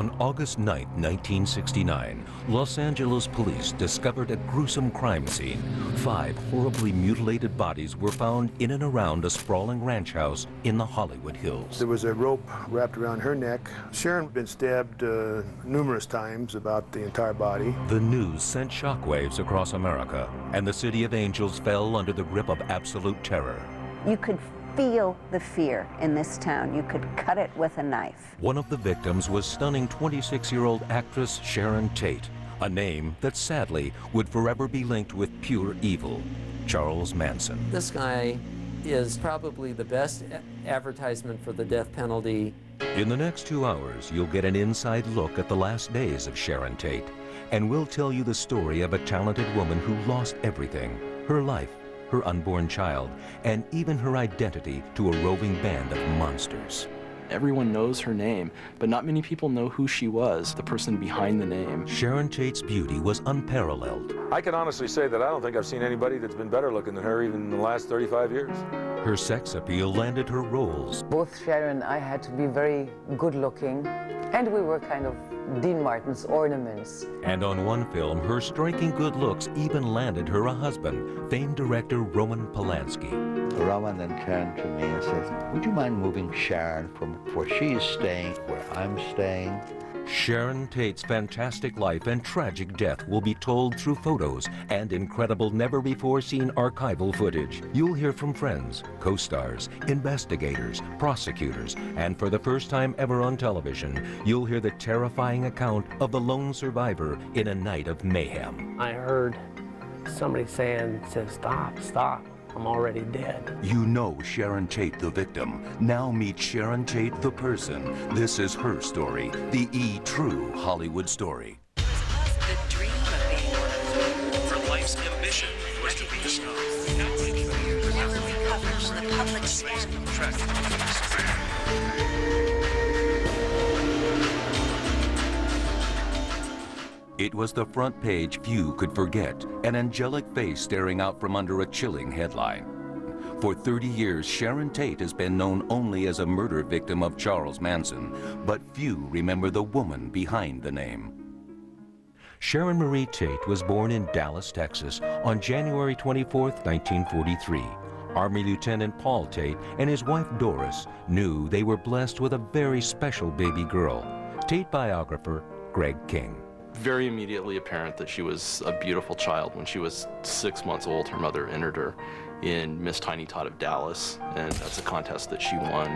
On August 9, 1969, Los Angeles police discovered a gruesome crime scene. 5 horribly mutilated bodies were found in and around a sprawling ranch house in the Hollywood Hills. There was a rope wrapped around her neck. Sharon had been stabbed numerous times, about the entire body. The news sent shockwaves across America, and the city of Angels fell under the grip of absolute terror. You could feel the fear in this town. You could cut it with a knife. One of the victims was stunning 26-year-old actress Sharon Tate, a name that sadly would forever be linked with pure evil, Charles Manson. This guy is probably the best advertisement for the death penalty. In the next 2 hours, you'll get an inside look at the last days of Sharon Tate, and we'll tell you the story of a talented woman who lost everything, her life, her unborn child, and even her identity to a roving band of monsters. Everyone knows her name, but not many people know who she was, the person behind the name. Sharon Tate's beauty was unparalleled. I can honestly say that I don't think I've seen anybody that's been better looking than her even in the last 35 years. Her sex appeal landed her roles. Both Sharon and I had to be very good looking, and we were kind of Dean Martin's ornaments. And on one film, her striking good looks even landed her a husband, famed director Roman Polanski. Roman then turned to me and said, "Would you mind moving Sharon from where she is staying, where I'm staying?" Sharon Tate's fantastic life and tragic death will be told through photos and incredible never-before-seen archival footage. You'll hear from friends, co-stars, investigators, prosecutors, and for the first time ever on television, you'll hear the terrifying account of the lone survivor in a night of mayhem. I heard somebody saying, "Stop, stop. I'm already dead." You know Sharon Tate, the victim. Now meet Sharon Tate, the person. This is her story, the true Hollywood story. The dream of being for life's ambition was to be a star. Never recover from the public scandal. It was the front page few could forget, an angelic face staring out from under a chilling headline. For 30 years, Sharon Tate has been known only as a murder victim of Charles Manson, but few remember the woman behind the name. Sharon Marie Tate was born in Dallas, Texas on January 24, 1943. Army Lieutenant Paul Tate and his wife Doris knew they were blessed with a very special baby girl. Tate biographer Greg King. Very immediately apparent that she was a beautiful child. When she was 6 months old, her mother entered her in Miss Tiny Tot of Dallas, and that's a contest that she won.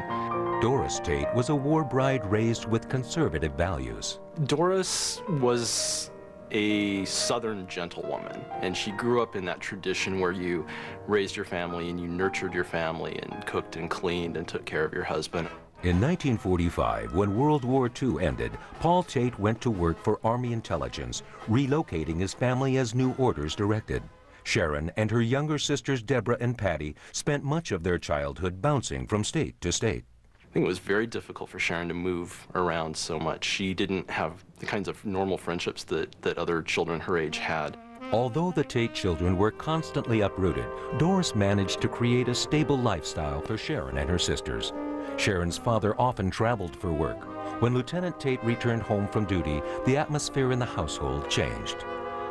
Doris Tate was a war bride raised with conservative values. Doris was a Southern gentlewoman, and she grew up in that tradition where you raised your family and you nurtured your family and cooked and cleaned and took care of your husband. In 1945, when World War II ended, Paul Tate went to work for Army intelligence, relocating his family as new orders directed. Sharon and her younger sisters Deborah and Patty spent much of their childhood bouncing from state to state. I think it was very difficult for Sharon to move around so much. She didn't have the kinds of normal friendships that other children her age had. Although the Tate children were constantly uprooted, Doris managed to create a stable lifestyle for Sharon and her sisters. Sharon's father often traveled for work. When Lieutenant Tate returned home from duty, the atmosphere in the household changed.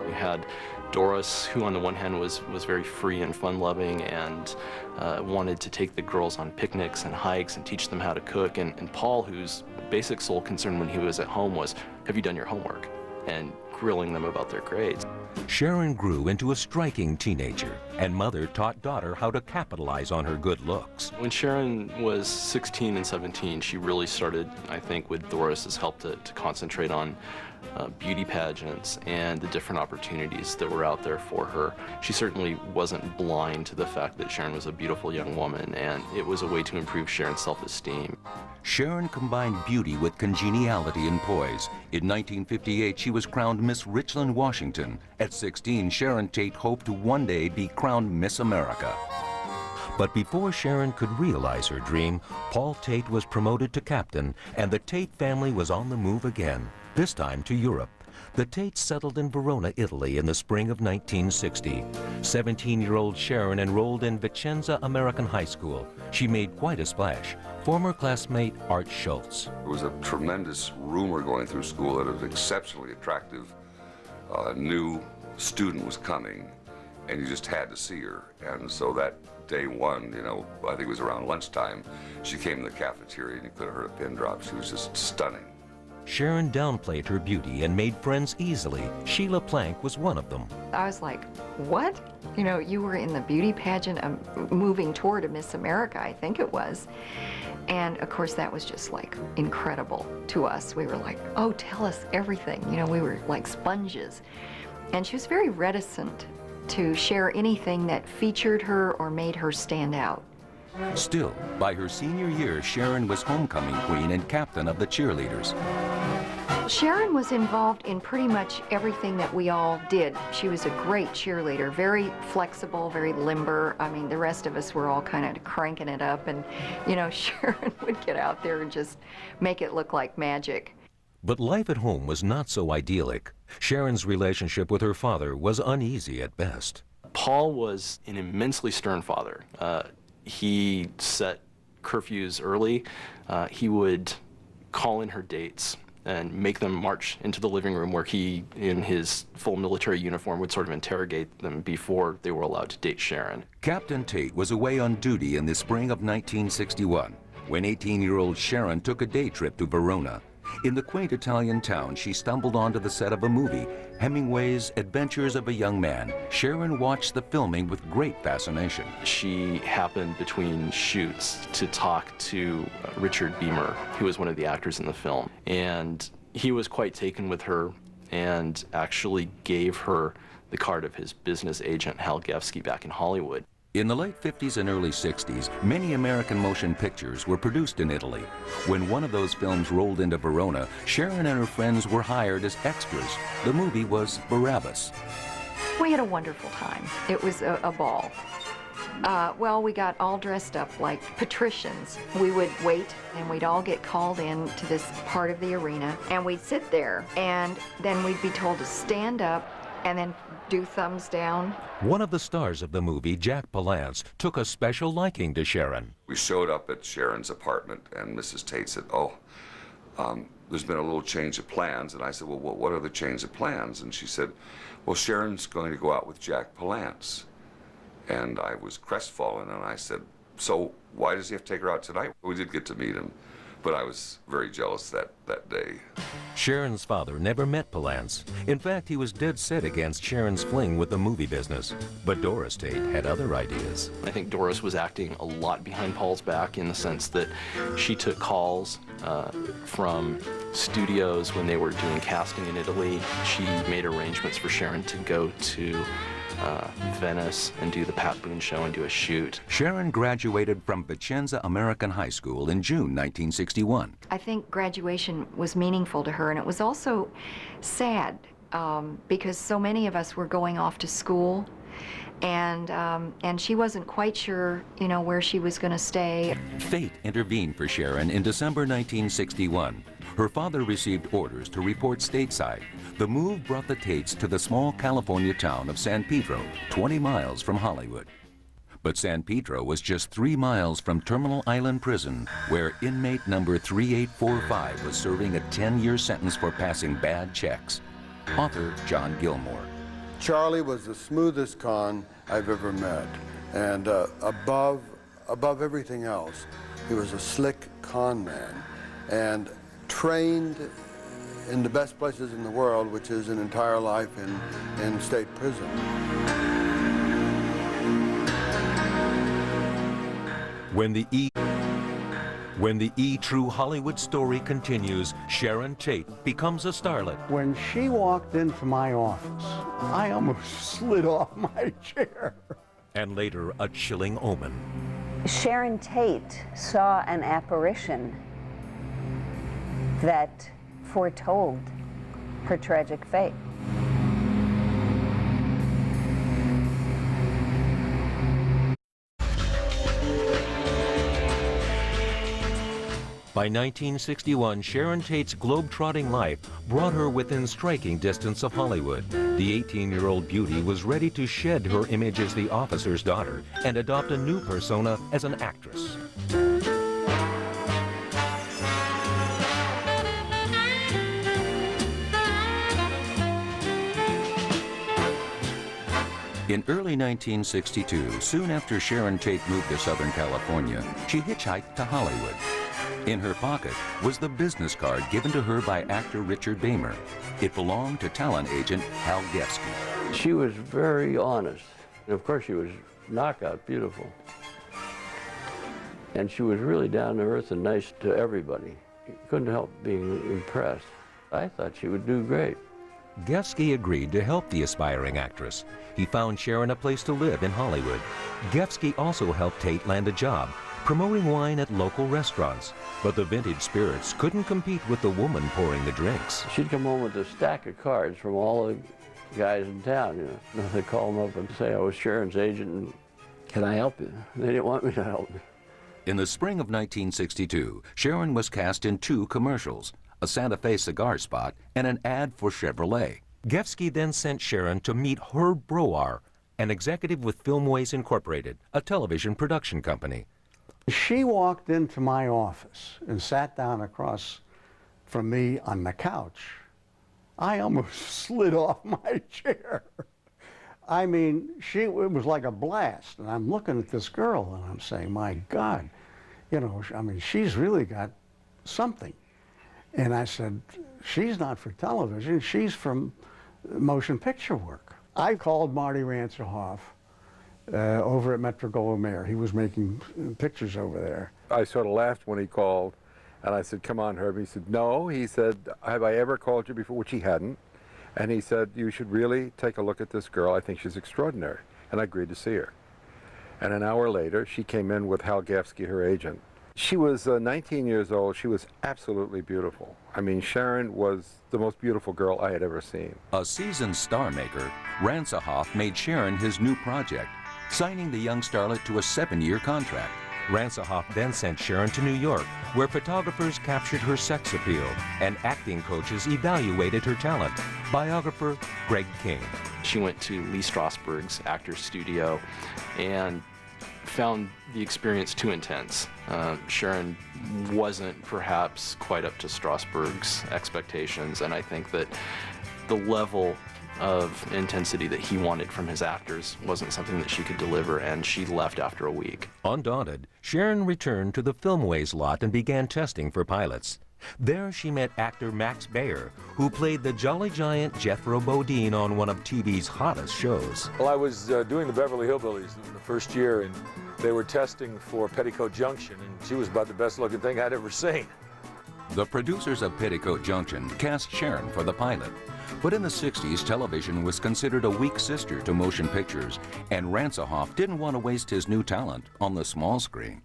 You had Doris, who on the one hand was very free and fun-loving and wanted to take the girls on picnics and hikes and teach them how to cook, and Paul, whose basic sole concern when he was at home was, have you done your homework? And grilling them about their grades. Sharon grew into a striking teenager, and mother taught daughter how to capitalize on her good looks. When Sharon was 16 and 17, she really started, I think, with Doris's help to concentrate on beauty pageants and the different opportunities that were out there for her. She certainly wasn't blind to the fact that Sharon was a beautiful young woman, and it was a way to improve Sharon's self-esteem. Sharon combined beauty with congeniality and poise. In 1958, she was crowned Miss Richland, Washington. At 16, Sharon Tate hoped to one day be crowned Miss America. But before Sharon could realize her dream, Paul Tate was promoted to captain, and the Tate family was on the move again, this time to Europe. The Tates settled in Verona, Italy in the spring of 1960. 17-year-old Sharon enrolled in Vicenza American High School. She made quite a splash. Former classmate Art Schultz. There was a tremendous rumor going through school that an exceptionally attractive new student was coming, and you just had to see her. And so that day one, you know, I think it was around lunchtime, she came in the cafeteria and you could have heard a pin drop. She was just stunning. Sharon downplayed her beauty and made friends easily. Sheila Plank was one of them. I was like, what? You know, you were in the beauty pageant moving toward a Miss America, I think it was. And of course, that was just like incredible to us. We were like, oh, tell us everything. You know, we were like sponges. And she was very reticent to share anything that featured her or made her stand out. Still, by her senior year, Sharon was homecoming queen and captain of the cheerleaders. Sharon was involved in pretty much everything that we all did. She was a great cheerleader, very flexible, very limber. I mean, the rest of us were all kind of cranking it up, and, you know, Sharon would get out there and just make it look like magic. But life at home was not so idyllic. Sharon's relationship with her father was uneasy at best. Paul was an immensely stern father. He set curfews early. He would call in her dates and make them march into the living room where he, in his full military uniform, would sort of interrogate them before they were allowed to date Sharon. Captain Tate was away on duty in the spring of 1961 when 18-year-old Sharon took a day trip to Verona. In the quaint Italian town, she stumbled onto the set of a movie, Hemingway's Adventures of a Young Man. Sharon watched the filming with great fascination. She happened between shoots to talk to Richard Beamer, who was one of the actors in the film. And he was quite taken with her and actually gave her the card of his business agent, Hal Gefsky, back in Hollywood. In the late 50s and early 60s, many American motion pictures were produced in Italy. When one of those films rolled into Verona, Sharon and her friends were hired as extras. The movie was Barabbas. We had a wonderful time. It was a ball. Well, we got all dressed up like patricians. We would wait, and we'd all get called in to this part of the arena, and we'd sit there, and then we'd be told to stand up and then do thumbs down. One of the stars of the movie, Jack Palance, took a special liking to Sharon. We showed up at Sharon's apartment, and Mrs. Tate said, oh, there's been a little change of plans. And I said, well, what are the change of plans? And she said, well, Sharon's going to go out with Jack Palance. And I was crestfallen, and I said, so why does he have to take her out tonight? We did get to meet him, but I was very jealous that day. Sharon's father never met Palance. In fact, he was dead set against Sharon's fling with the movie business. But Doris Tate had other ideas. I think Doris was acting a lot behind Paul's back in the sense that she took calls from studios when they were doing casting in Italy. She made arrangements for Sharon to go to Venice and do the Pat Boone show and do a shoot. Sharon graduated from Vicenza American High School in June 1961. I think graduation was meaningful to her, and it was also sad because so many of us were going off to school, and she wasn't quite sure, you know, where she was going to stay. Fate intervened for Sharon in December 1961. Her father received orders to report stateside. The move brought the Tates to the small California town of San Pedro, 20 miles from Hollywood. But San Pedro was just 3 miles from Terminal Island Prison, where inmate number 3845 was serving a 10-year sentence for passing bad checks. Author John Gilmore. Charlie was the smoothest con I've ever met, and above everything else, he was a slick con man, and trained in the best places in the world, which is an entire life in state prison. When the E! True Hollywood story continues, Sharon Tate becomes a starlet. When she walked into my office, I almost slid off my chair. And later, a chilling omen. Sharon Tate saw an apparition that foretold her tragic fate. By 1961, Sharon Tate's globe-trotting life brought her within striking distance of Hollywood. The 18-year-old beauty was ready to shed her image as the officer's daughter and adopt a new persona as an actress. In early 1962, soon after Sharon Tate moved to Southern California, she hitchhiked to Hollywood. In her pocket was the business card given to her by actor Richard Bamer. It belonged to talent agent Hal Gefsky. She was very honest. And of course, she was knockout beautiful. And she was really down to earth and nice to everybody. You couldn't help being impressed. I thought she would do great. Gefsky agreed to help the aspiring actress. He found Sharon a place to live in Hollywood. Gefsky also helped Tate land a job, promoting wine at local restaurants. But the vintage spirits couldn't compete with the woman pouring the drinks. She'd come home with a stack of cards from all the guys in town, you know. They'd call them up and say, I was Sharon's agent, and can I help you? They didn't want me to help. In the spring of 1962, Sharon was cast in 2 commercials, a Santa Fe cigar spot, and an ad for Chevrolet. Gefsky then sent Sharon to meet Herb Broar, an executive with Filmways Incorporated, a television production company. She walked into my office and sat down across from me on the couch. I almost slid off my chair. I mean, it was like a blast. And I'm looking at this girl and I'm saying, my God, you know, I mean, she's really got something. And I said, she's not for television, she's from motion picture work. I called Marty Ransohoff over at Metro-Goldwyn-Mayer. He was making pictures over there. I sort of laughed when he called, and I said, come on, Herb. He said, no. He said, have I ever called you before? Which he hadn't. And he said, you should really take a look at this girl. I think she's extraordinary. And I agreed to see her. And an hour later, she came in with Hal Gefsky, her agent. She was 19 years old. She was absolutely beautiful. I mean, Sharon was the most beautiful girl I had ever seen. A seasoned star maker, Ransohoff made Sharon his new project, signing the young starlet to a 7-year contract. Ransohoff then sent Sharon to New York, where photographers captured her sex appeal and acting coaches evaluated her talent. Biographer Greg King. She went to Lee Strasberg's Actors Studio and found the experience too intense. Sharon wasn't perhaps quite up to Strasberg's expectations, and I think that the level of intensity that he wanted from his actors wasn't something that she could deliver, and she left after a week. Undaunted, Sharon returned to the Filmways lot and began testing for pilots. There she met actor Max Baer, who played the jolly giant Jethro Bodine on one of TV's hottest shows. Well, I was doing the Beverly Hillbillies in the first year, and they were testing for Petticoat Junction, and she was about the best looking thing I'd ever seen. The producers of Petticoat Junction cast Sharon for the pilot. But in the 60s, television was considered a weak sister to motion pictures, and Ransohoff didn't want to waste his new talent on the small screen.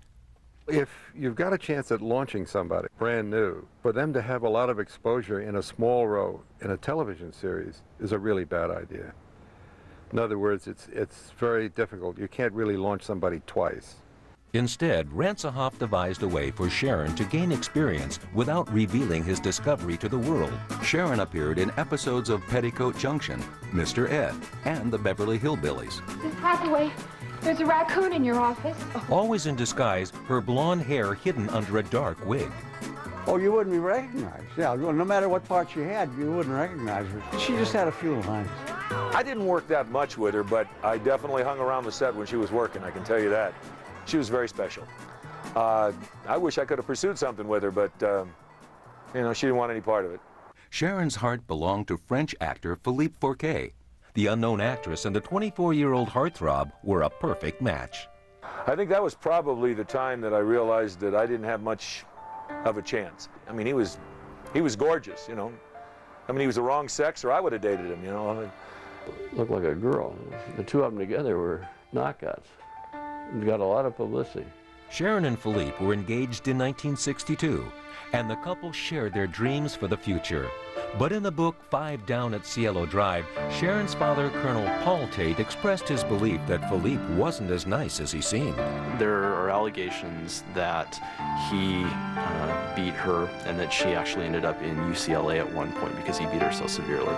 If you've got a chance at launching somebody brand new, for them to have a lot of exposure in a small role in a television series is a really bad idea. In other words, it's very difficult. You can't really launch somebody twice. Instead, Ransohoff devised a way for Sharon to gain experience without revealing his discovery to the world. Sharon appeared in episodes of Petticoat Junction, Mr. Ed, and the Beverly Hillbillies. Miss Hathaway, there's a raccoon in your office. Always in disguise, her blonde hair hidden under a dark wig. Oh, you wouldn't be recognized. Yeah, no matter what part she had, you wouldn't recognize her. She just had a few lines. I didn't work that much with her, but I definitely hung around the set when she was working, I can tell you that. She was very special. I wish I could have pursued something with her, but, you know, she didn't want any part of it. Sharon's heart belonged to French actor Philippe Forquet. The unknown actress and the 24-year-old heartthrob were a perfect match. I think that was probably the time that I realized that I didn't have much of a chance. I mean, he was gorgeous, you know. I mean, he was the wrong sex, or I would have dated him, you know. Looked like a girl. The two of them together were knockouts. Got a lot of publicity. Sharon and Philippe were engaged in 1962, and the couple shared their dreams for the future. But in the book 5 Down at Cielo Drive, Sharon's father, Colonel Paul Tate, expressed his belief that Philippe wasn't as nice as he seemed. There are allegations that he beat her and that she actually ended up in UCLA at one point because he beat her so severely.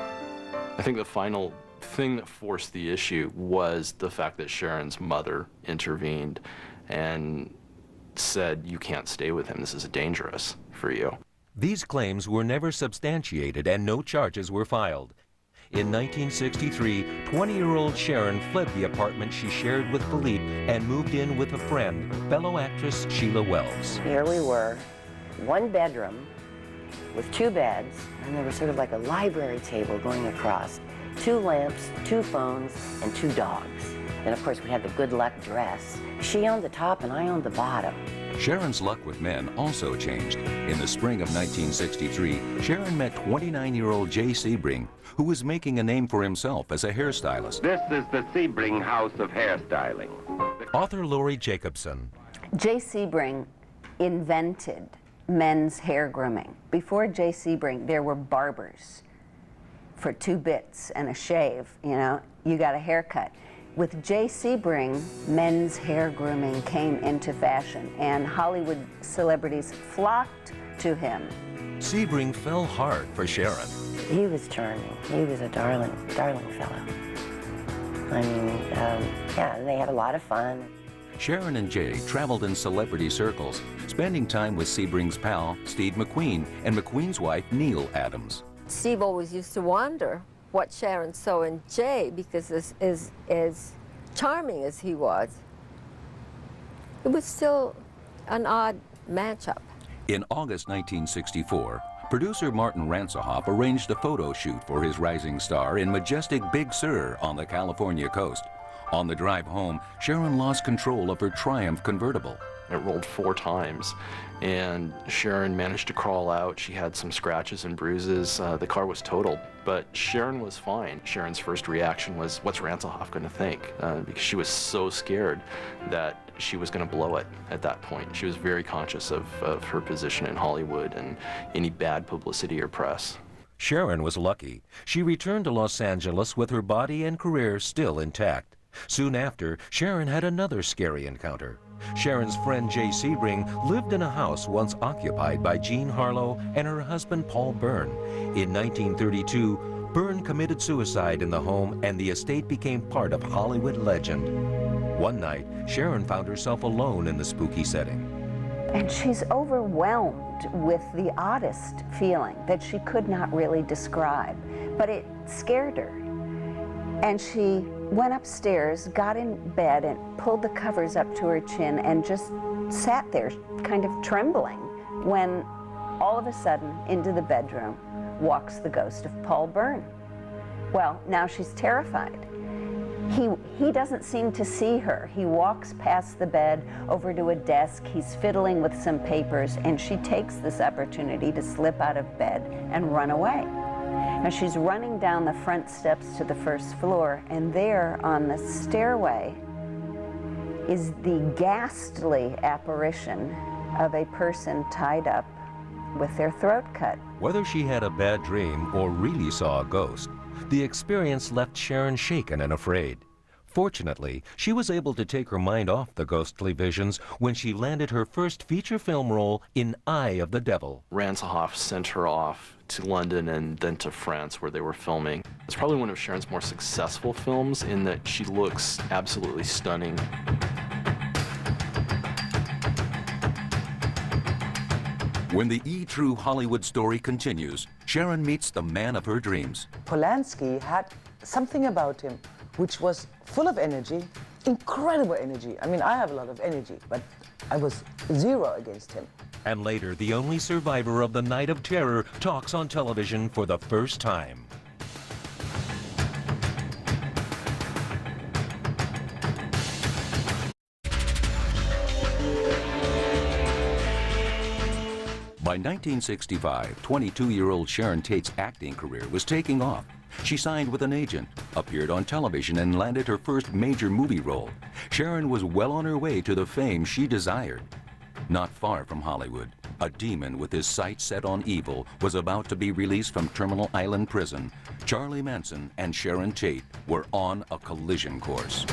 I think the final thing that forced the issue was the fact that Sharon's mother intervened and said, "You can't stay with him, this is dangerous for you." These claims were never substantiated and no charges were filed. In 1963, 20-year-old Sharon fled the apartment she shared with Philippe and moved in with a friend, fellow actress Sheila Wells. Here we were, one bedroom with 2 beds, and there was sort of like a library table going across, 2 lamps, 2 phones, and 2 dogs. And of course we had the good luck dress. She owned the top and I owned the bottom. Sharon's luck with men also changed. In the spring of 1963, Sharon met 29-year-old Jay Sebring, who was making a name for himself as a hairstylist. This is the Sebring House of Hairstyling. Author Lori Jacobson. Jay Sebring invented men's hair grooming. Before Jay Sebring, there were barbers for 2 bits and a shave, you know, you got a haircut. With Jay Sebring, men's hair grooming came into fashion, and Hollywood celebrities flocked to him. Sebring fell hard for Sharon. He was charming. He was a darling, darling fellow. I mean, yeah, they had a lot of fun. Sharon and Jay traveled in celebrity circles, spending time with Sebring's pal, Steve McQueen, and McQueen's wife, Neil Adams. Steve always used to wonder what Sharon saw in Jay, because as charming as he was, it was still an odd matchup. In August 1964, producer Martin Ransohoff arranged a photo shoot for his rising star in majestic Big Sur on the California coast. On the drive home, Sharon lost control of her Triumph convertible. It rolled 4 times, and Sharon managed to crawl out. She had some scratches and bruises. The car was totaled, but Sharon was fine. Sharon's first reaction was, what's Ransohoff going to think? Because she was so scared that she was going to blow it at that point. She was very conscious of her position in Hollywood and any bad publicity or press. Sharon was lucky. She returned to Los Angeles with her body and career still intact. Soon after, Sharon had another scary encounter. Sharon's friend Jay Sebring lived in a house once occupied by Jean Harlow and her husband Paul Byrne. In 1932, Byrne committed suicide in the home and the estate became part of Hollywood legend. One night, Sharon found herself alone in the spooky setting. And she's overwhelmed with the oddest feeling that she could not really describe, but it scared her. And she went upstairs, got in bed, and pulled the covers up to her chin and just sat there kind of trembling when all of a sudden into the bedroom walks the ghost of Paul Byrne. Well, now she's terrified. He doesn't seem to see her. He walks past the bed over to a desk. He's fiddling with some papers, and she takes this opportunity to slip out of bed and run away. Now she's running down the front steps to the first floor, and there on the stairway is the ghastly apparition of a person tied up with their throat cut. Whether she had a bad dream or really saw a ghost, the experience left Sharon shaken and afraid. Fortunately, she was able to take her mind off the ghostly visions when she landed her first feature film role in Eye of the Devil. Ransohoff sent her off to London and then to France where they were filming. It's probably one of Sharon's more successful films in that she looks absolutely stunning. When the E! True Hollywood story continues, Sharon meets the man of her dreams. Polanski had something about him which was full of energy, incredible energy. I mean, I have a lot of energy, but I was 0 against him. And later, the only survivor of the Night of Terror talks on television for the first time. By 1965, 22-year-old Sharon Tate's acting career was taking off. She signed with an agent, appeared on television, and landed her first major movie role. Sharon was well on her way to the fame she desired. Not far from Hollywood, a demon with his sights set on evil was about to be released from Terminal Island Prison. Charlie Manson and Sharon Tate were on a collision course.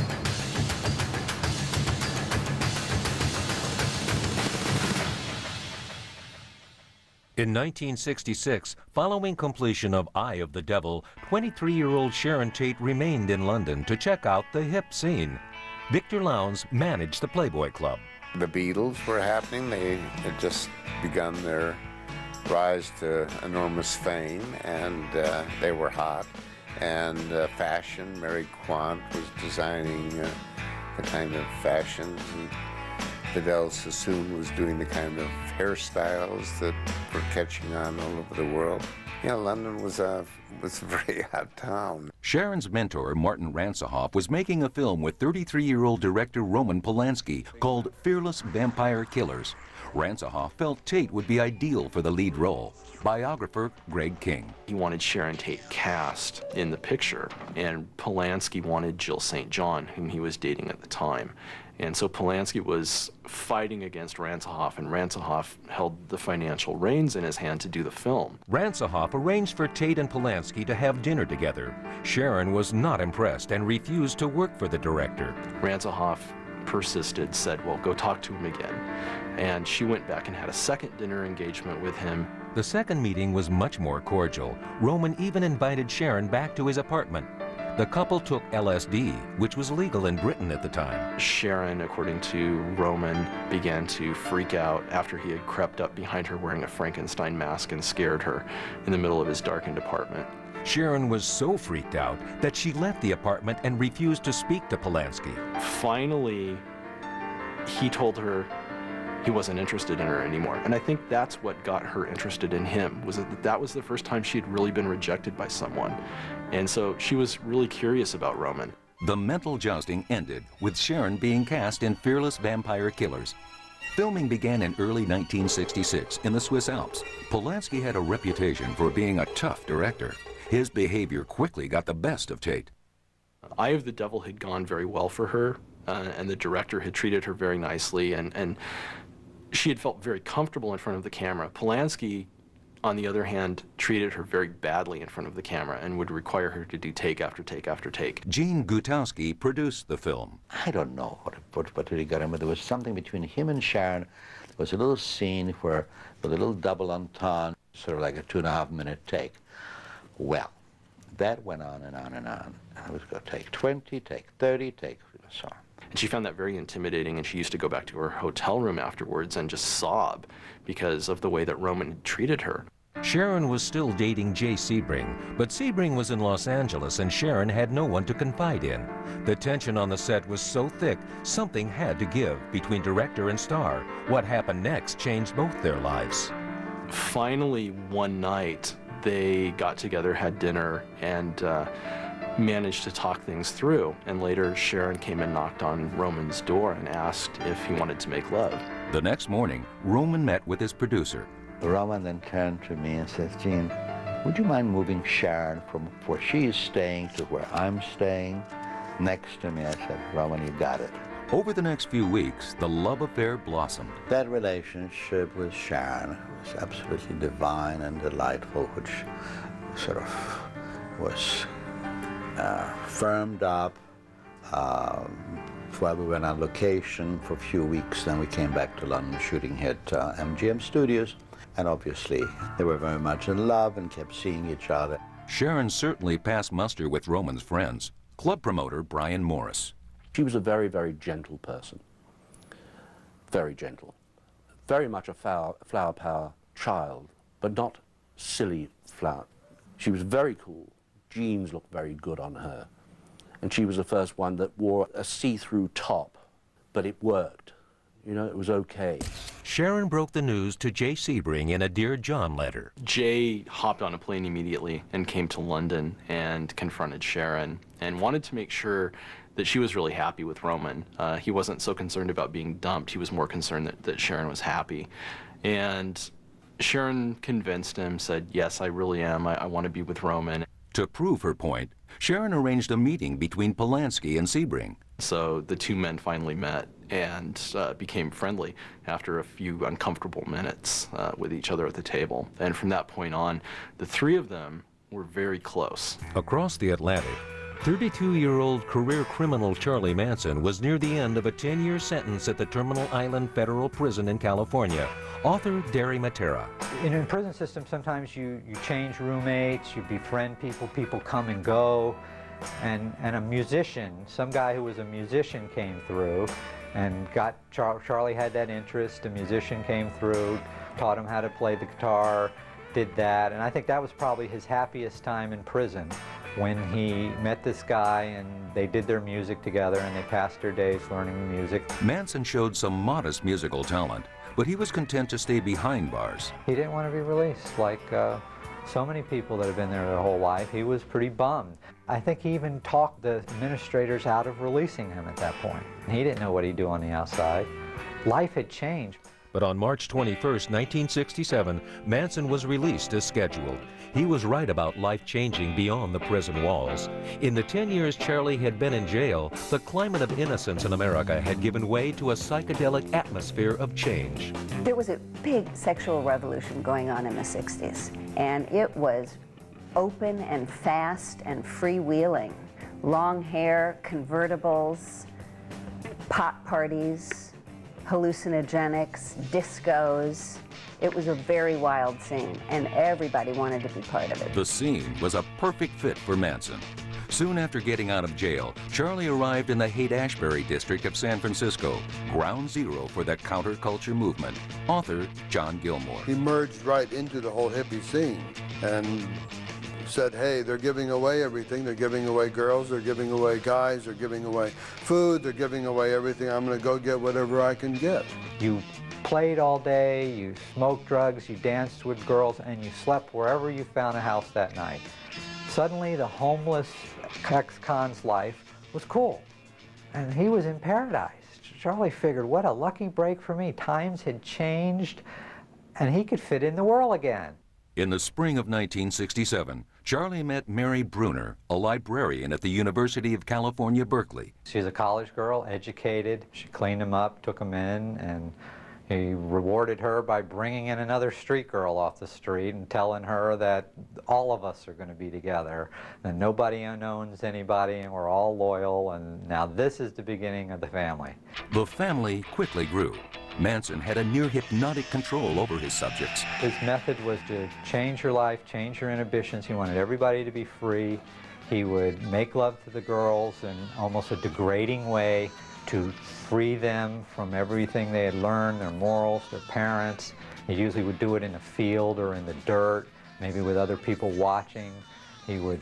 In 1966, following completion of Eye of the Devil, 23-year-old Sharon Tate remained in London to check out the hip scene. Victor Lowndes managed the Playboy Club. The Beatles were happening. They had just begun their rise to enormous fame, and they were hot. And fashion, Mary Quant was designing the kind of fashions, and Fidel Sassoon was doing the kind of hairstyles that were catching on all over the world. Yeah, London was a very hot town. Sharon's mentor, Martin Ransohoff, was making a film with 33-year-old director Roman Polanski called Fearless Vampire Killers. Ransohoff felt Tate would be ideal for the lead role. Biographer Greg King. He wanted Sharon Tate cast in the picture, and Polanski wanted Jill St. John, whom he was dating at the time. And so Polanski was fighting against Ransohoff, and Ransohoff held the financial reins in his hand to do the film. Ransohoff arranged for Tate and Polanski to have dinner together. Sharon was not impressed and refused to work for the director. Ransohoff persisted, said, well, go talk to him again. And she went back and had a second dinner engagement with him. The second meeting was much more cordial. Roman even invited Sharon back to his apartment. The couple took LSD, which was legal in Britain at the time. Sharon, according to Roman, began to freak out after he had crept up behind her wearing a Frankenstein mask and scared her in the middle of his darkened apartment. Sharon was so freaked out that she left the apartment and refused to speak to Polanski. Finally, he told her he wasn't interested in her anymore. And I think that's what got her interested in him, was that was the first time she had really been rejected by someone. And so she was really curious about Roman. The mental jousting ended with Sharon being cast in Fearless Vampire Killers. Filming began in early 1966 in the Swiss Alps. Polanski had a reputation for being a tough director. His behavior quickly got the best of Tate. Eye of the Devil had gone very well for her, and the director had treated her very nicely, and she had felt very comfortable in front of the camera. Polanski, on the other hand, treated her very badly in front of the camera and would require her to do take after take after take. Gene Gutowski produced the film. I don't know what really got him, but there was something between him and Sharon. There was a little scene where, with a little double entendre, sort of like a 2.5-minute take. Well, that went on and on and on. I was going to take 20, take 30, take so on. And she found that very intimidating, and she used to go back to her hotel room afterwards and just sob because of the way that Roman had treated her. Sharon was still dating Jay Sebring, but Sebring was in Los Angeles and Sharon had no one to confide in. The tension on the set was so thick, something had to give between director and star. What happened next changed both their lives. Finally, one night, they got together, had dinner, and managed to talk things through. And later, Sharon came and knocked on Roman's door and asked if he wanted to make love. The next morning, Roman met with his producer. Roman then turned to me and says, Gene, would you mind moving Sharon from where she is staying to where I'm staying next to me? I said, Roman, you got it. Over the next few weeks, the love affair blossomed. That relationship with Sharon was absolutely divine and delightful, which sort of was firmed up while we went on location for a few weeks. Then we came back to London shooting at MGM Studios. And obviously, they were very much in love and kept seeing each other. Sharon certainly passed muster with Roman's friends. Club promoter Brian Morris. She was a very, very gentle person. Very gentle. Very much a flower power child, but not silly flower. She was very cool. Jeans looked very good on her. And she was the first one that wore a see-through top, but it worked. You know, it was okay. Sharon broke the news to Jay Sebring in a Dear John letter. Jay hopped on a plane immediately and came to London and confronted Sharon and wanted to make sure that she was really happy with Roman. He wasn't so concerned about being dumped. He was more concerned that Sharon was happy. And Sharon convinced him, said, yes, I really am. I want to be with Roman. To prove her point, Sharon arranged a meeting between Polanski and Sebring. So the two men finally met and became friendly after a few uncomfortable minutes with each other at the table. And from that point on, the three of them were very close. Across the Atlantic, 32-year-old career criminal Charlie Manson was near the end of a 10-year sentence at the Terminal Island Federal Prison in California. Author Derry Matera. In a prison system, sometimes you change roommates, you befriend people, people come and go. And a musician, some guy who was a musician came through and got, Charlie had that interest, a musician came through, taught him how to play the guitar, did that, and I think that was probably his happiest time in prison, when he met this guy and they did their music together and they passed their days learning music. Manson showed some modest musical talent, but he was content to stay behind bars. He didn't want to be released like so many people that have been there their whole life. He was pretty bummed. I think he even talked the administrators out of releasing him at that point. He didn't know what he'd do on the outside. Life had changed. But on March 21st, 1967, Manson was released as scheduled. He was right about life changing beyond the prison walls. In the 10 years Charlie had been in jail, the climate of innocence in America had given way to a psychedelic atmosphere of change. There was a big sexual revolution going on in the 60s, and it was open and fast and freewheeling. Long hair, convertibles, pot parties, hallucinogenics, discos. It was a very wild scene, and everybody wanted to be part of it. The scene was a perfect fit for Manson. Soon after getting out of jail, Charlie arrived in the Haight-Ashbury district of San Francisco, ground zero for the counterculture movement. Author John Gilmore. He merged right into the whole hippie scene and said, hey, they're giving away everything. They're giving away girls, they're giving away guys, they're giving away food, they're giving away everything. I'm going to go get whatever I can get. You played all day, you smoked drugs, you danced with girls, and you slept wherever you found a house that night. Suddenly, the homeless ex-con's life was cool, and he was in paradise. Charlie figured, what a lucky break for me. Times had changed, and he could fit in the world again. In the spring of 1967, Charlie met Mary Bruner, a librarian at the University of California, Berkeley. She's a college girl, educated. She cleaned him up, took him in, and he rewarded her by bringing in another street girl off the street and telling her that all of us are going to be together, and nobody owns anybody, and we're all loyal, and now this is the beginning of the family. The family quickly grew. Manson had a near-hypnotic control over his subjects. His method was to change your life, change your inhibitions. He wanted everybody to be free. He would make love to the girls in almost a degrading way to free them from everything they had learned, their morals, their parents. He usually would do it in a field or in the dirt, maybe with other people watching. He would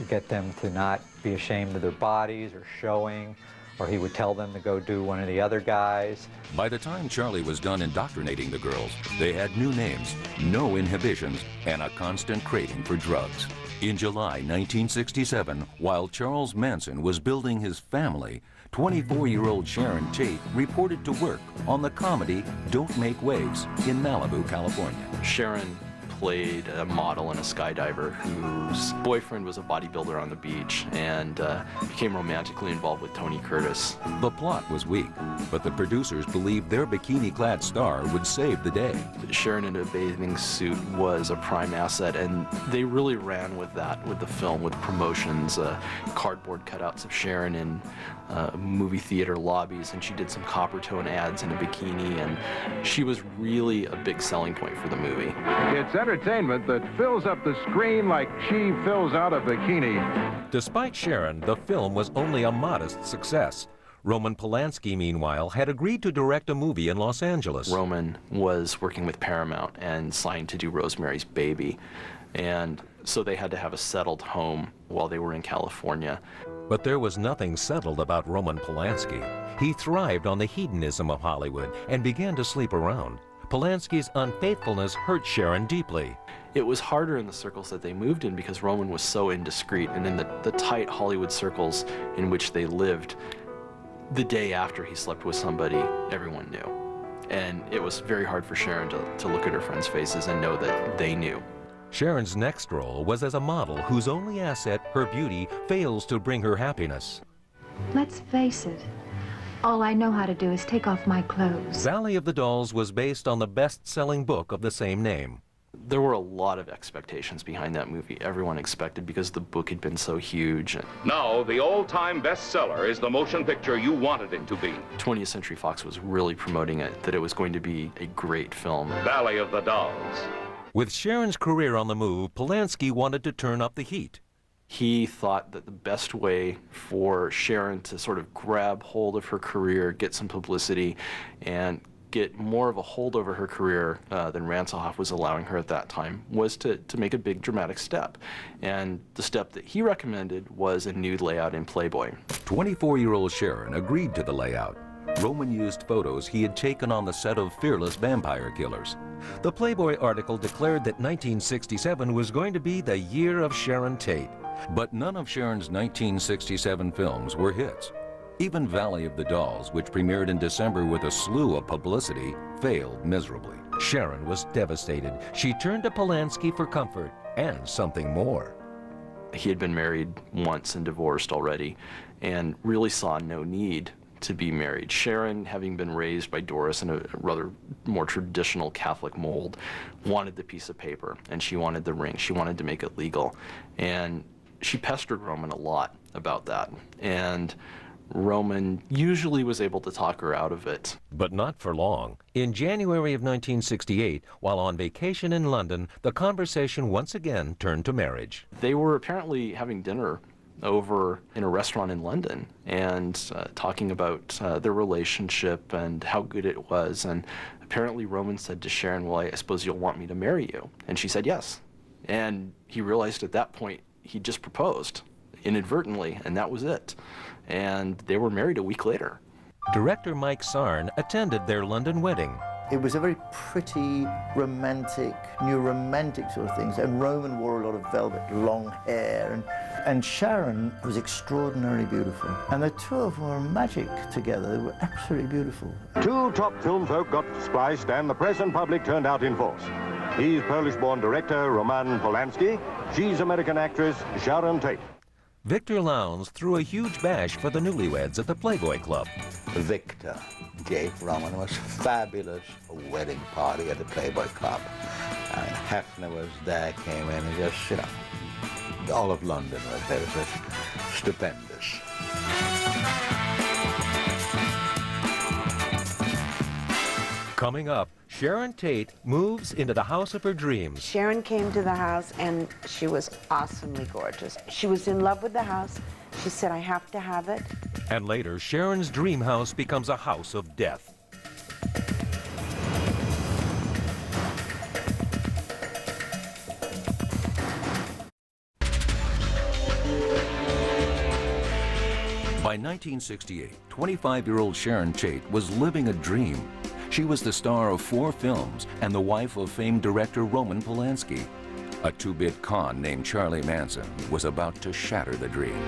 get them to not be ashamed of their bodies or showing, or he would tell them to go do one of the other guys. By the time Charlie was done indoctrinating the girls, they had new names, no inhibitions, and a constant craving for drugs. In July 1967, while Charles Manson was building his family, 24-year-old Sharon Tate reported to work on the comedy Don't Make Waves in Malibu, California. Sharon played a model and a skydiver whose boyfriend was a bodybuilder on the beach and became romantically involved with Tony Curtis. The plot was weak, but the producers believed their bikini-clad star would save the day. Sharon in a bathing suit was a prime asset, and they really ran with that, with the film, with promotions, cardboard cutouts of Sharon in movie theater lobbies, and she did some copper tone ads in a bikini, and she was really a big selling point for the movie. It's entertainment that fills up the screen like she fills out a bikini. Despite Sharon, the film was only a modest success. Roman Polanski, meanwhile, had agreed to direct a movie in Los Angeles. Roman was working with Paramount and signed to do Rosemary's Baby, and so they had to have a settled home while they were in California. But there was nothing settled about Roman Polanski. He thrived on the hedonism of Hollywood and began to sleep around. Polanski's unfaithfulness hurt Sharon deeply. It was harder in the circles that they moved in because Roman was so indiscreet, and in the tight Hollywood circles in which they lived, the day after he slept with somebody, everyone knew. And it was very hard for Sharon to look at her friends' faces and know that they knew. Sharon's next role was as a model whose only asset, her beauty, fails to bring her happiness. Let's face it, all I know how to do is take off my clothes. Valley of the Dolls was based on the best-selling book of the same name. There were a lot of expectations behind that movie. Everyone expected because the book had been so huge. Now, the all-time bestseller is the motion picture you wanted it to be. 20th Century Fox was really promoting it, that it was going to be a great film. Valley of the Dolls. With Sharon's career on the move, Polanski wanted to turn up the heat. He thought that the best way for Sharon to sort of grab hold of her career, get some publicity, and get more of a hold over her career than Ransohoff was allowing her at that time was to make a big dramatic step. And the step that he recommended was a nude layout in Playboy. 24-year-old Sharon agreed to the layout. Roman used photos he had taken on the set of Fearless Vampire Killers. The Playboy article declared that 1967 was going to be the year of Sharon Tate. But none of Sharon's 1967 films were hits. Even Valley of the Dolls, which premiered in December with a slew of publicity, failed miserably. Sharon was devastated. She turned to Polanski for comfort and something more. He had been married once and divorced already, and really saw no need to be married. Sharon, having been raised by Doris in a rather more traditional Catholic mold, wanted the piece of paper, and she wanted the ring. She wanted to make it legal. And she pestered Roman a lot about that. And Roman usually was able to talk her out of it. But not for long. In January of 1968, while on vacation in London, the conversation once again turned to marriage. They were apparently having dinner over in a restaurant in London and talking about their relationship and how good it was. And apparently Roman said to Sharon, well, I suppose you'll want me to marry you. And she said yes. And he realized at that point he just proposed inadvertently, and that was it. And they were married a week later. Director Mike Sarn attended their London wedding. It was a very pretty, romantic, new romantic sort of things, and Roman wore a lot of velvet, long hair, and Sharon was extraordinarily beautiful. And the two of them were magic together. They were absolutely beautiful. Two top film folk got spliced, and the press and public turned out in force. He's Polish-born director Roman Polanski. She's American actress Sharon Tate. Victor Lowndes threw a huge bash for the newlyweds at the Playboy Club. Victor gave Roman a most fabulous wedding party at the Playboy Club. And Hefner was there, came in, and just, you know, all of London was there. It was just stupendous. Coming up, Sharon Tate moves into the house of her dreams. Sharon came to the house and she was awesomely gorgeous. She was in love with the house. She said, I have to have it. And later, Sharon's dream house becomes a house of death. By 1968, 25-year-old Sharon Tate was living a dream. She was the star of 4 films and the wife of famed director Roman Polanski. A 2-bit con named Charlie Manson was about to shatter the dream.